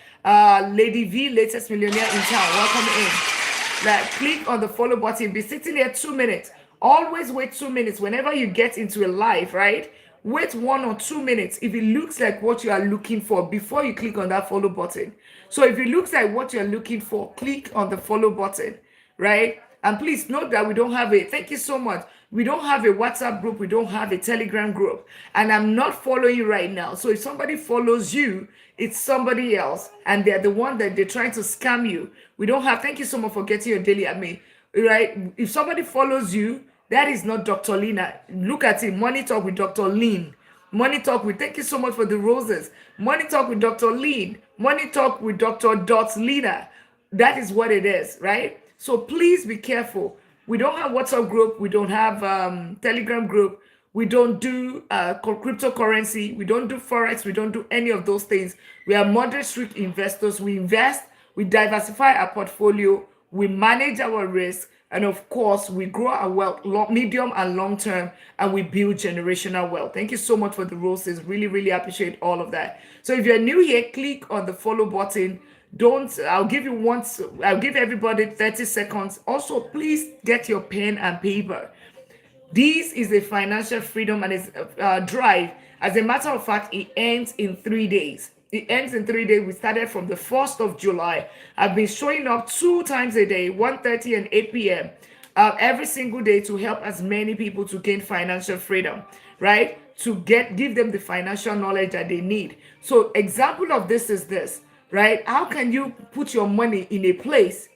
Lady V, latest millionaire in town. Welcome in. Click on the follow button. Be sitting here 2 minutes. Always wait 2 minutes. Whenever you get into a live, right? Wait 1 or 2 minutes if it looks like what you are looking for before you click on that follow button. So if it looks like what you're looking for, click on the follow button, right? And please note that thank you so much. We don't have a WhatsApp group. We don't have a Telegram group. And I'm not following you right now. So if somebody follows you, it's somebody else. And they're the one that they're trying to scam you. Thank you so much for getting your daily admin, right? If somebody follows you, that is not Dr. Lina. Look at it. Money Talk with Dr. Lean. Thank you so much for the roses. Money Talk with Dr. Lean. Money Talk with Dr. Lina. That is what it is, right? So please be careful. We don't have WhatsApp group. We don't have Telegram group. We don't do cryptocurrency. We don't do Forex. We don't do any of those things. We are moderate strict investors. We invest. We diversify our portfolio. We manage our risk. And of course, we grow our wealth medium and long term, and we build generational wealth. Thank you so much for the roses. Really, really appreciate all of that. So if you're new here, click on the follow button. I'll give everybody 30 seconds. Also, please get your pen and paper. This is a financial freedom and it's a drive. As a matter of fact, it ends in 3 days. We started from the 1st of July. I've been showing up 2 times a day, 1:30 and 8 p.m. Every single day to help as many people to gain financial freedom, right? To give them the financial knowledge that they need. So example of this is this, right? How can you put your money in a place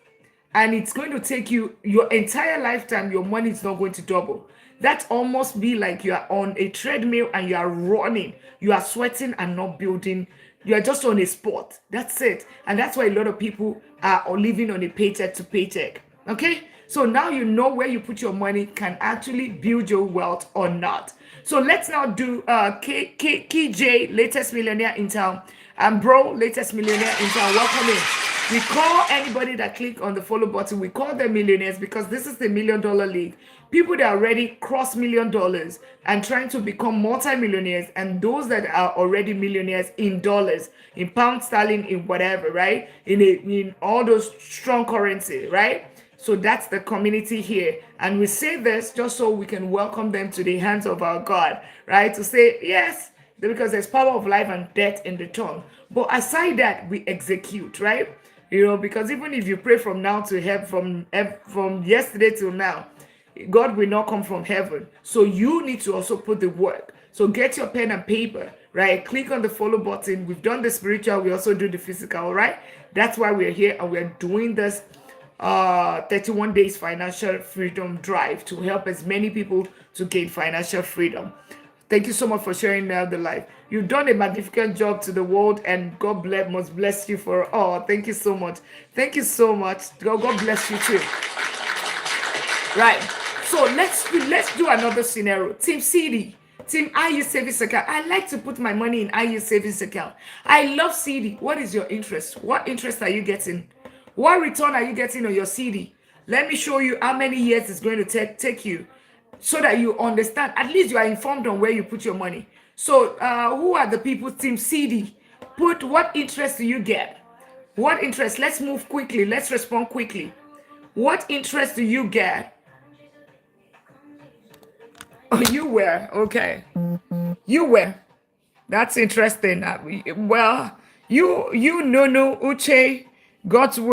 and it's going to take you your entire lifetime, your money is not going to double? That almost be like you are on a treadmill and you are running, you are sweating and not building. You are just on a spot. That's it. And that's why a lot of people are living on a paycheck to paycheck. Okay? So now you know where you put your money can actually build your wealth or not. So let's now do KJ, latest millionaire in town. And bro, latest millionaire in town. Welcome in. We call anybody that click on the follow button, we call them millionaires because this is the $1 Million League. People that already cross $1 million and trying to become multi-millionaires, and those that are already millionaires in dollars, in pound sterling, in whatever, right? In all those strong currency, right? So that's the community here. And we say this just so we can welcome them to the hands of our God, right? To say, yes, because there's power of life and death in the tongue. But aside that, we execute, right? Because even if you pray from now to heaven, from yesterday till now, God will not come from heaven. So you need to also put the work. So get your pen and paper, right? Click on the follow button. We've done the spiritual. We also do the physical, right? That's why we're here and we're doing this 31 days financial freedom drive to help as many people to gain financial freedom. Thank you so much for sharing the life. You've done a magnificent job to the world, and God bless must bless you for all. Thank you so much. Thank you so much. God bless you too. Right. So let's do another scenario. Team CD. Team IU savings account. I like to put my money in IU savings account. I love CD. What is your interest? What interest are you getting? What return are you getting on your CD? Let me show you how many years it's going to take you, so that you understand. At least you are informed on where you put your money. So who are the people? Team CD. Put what interest do you get? What interest? Let's move quickly. Let's respond quickly. What interest do you get? Oh, you were. Okay. You were. That's interesting. Well, you no Uche, God's word.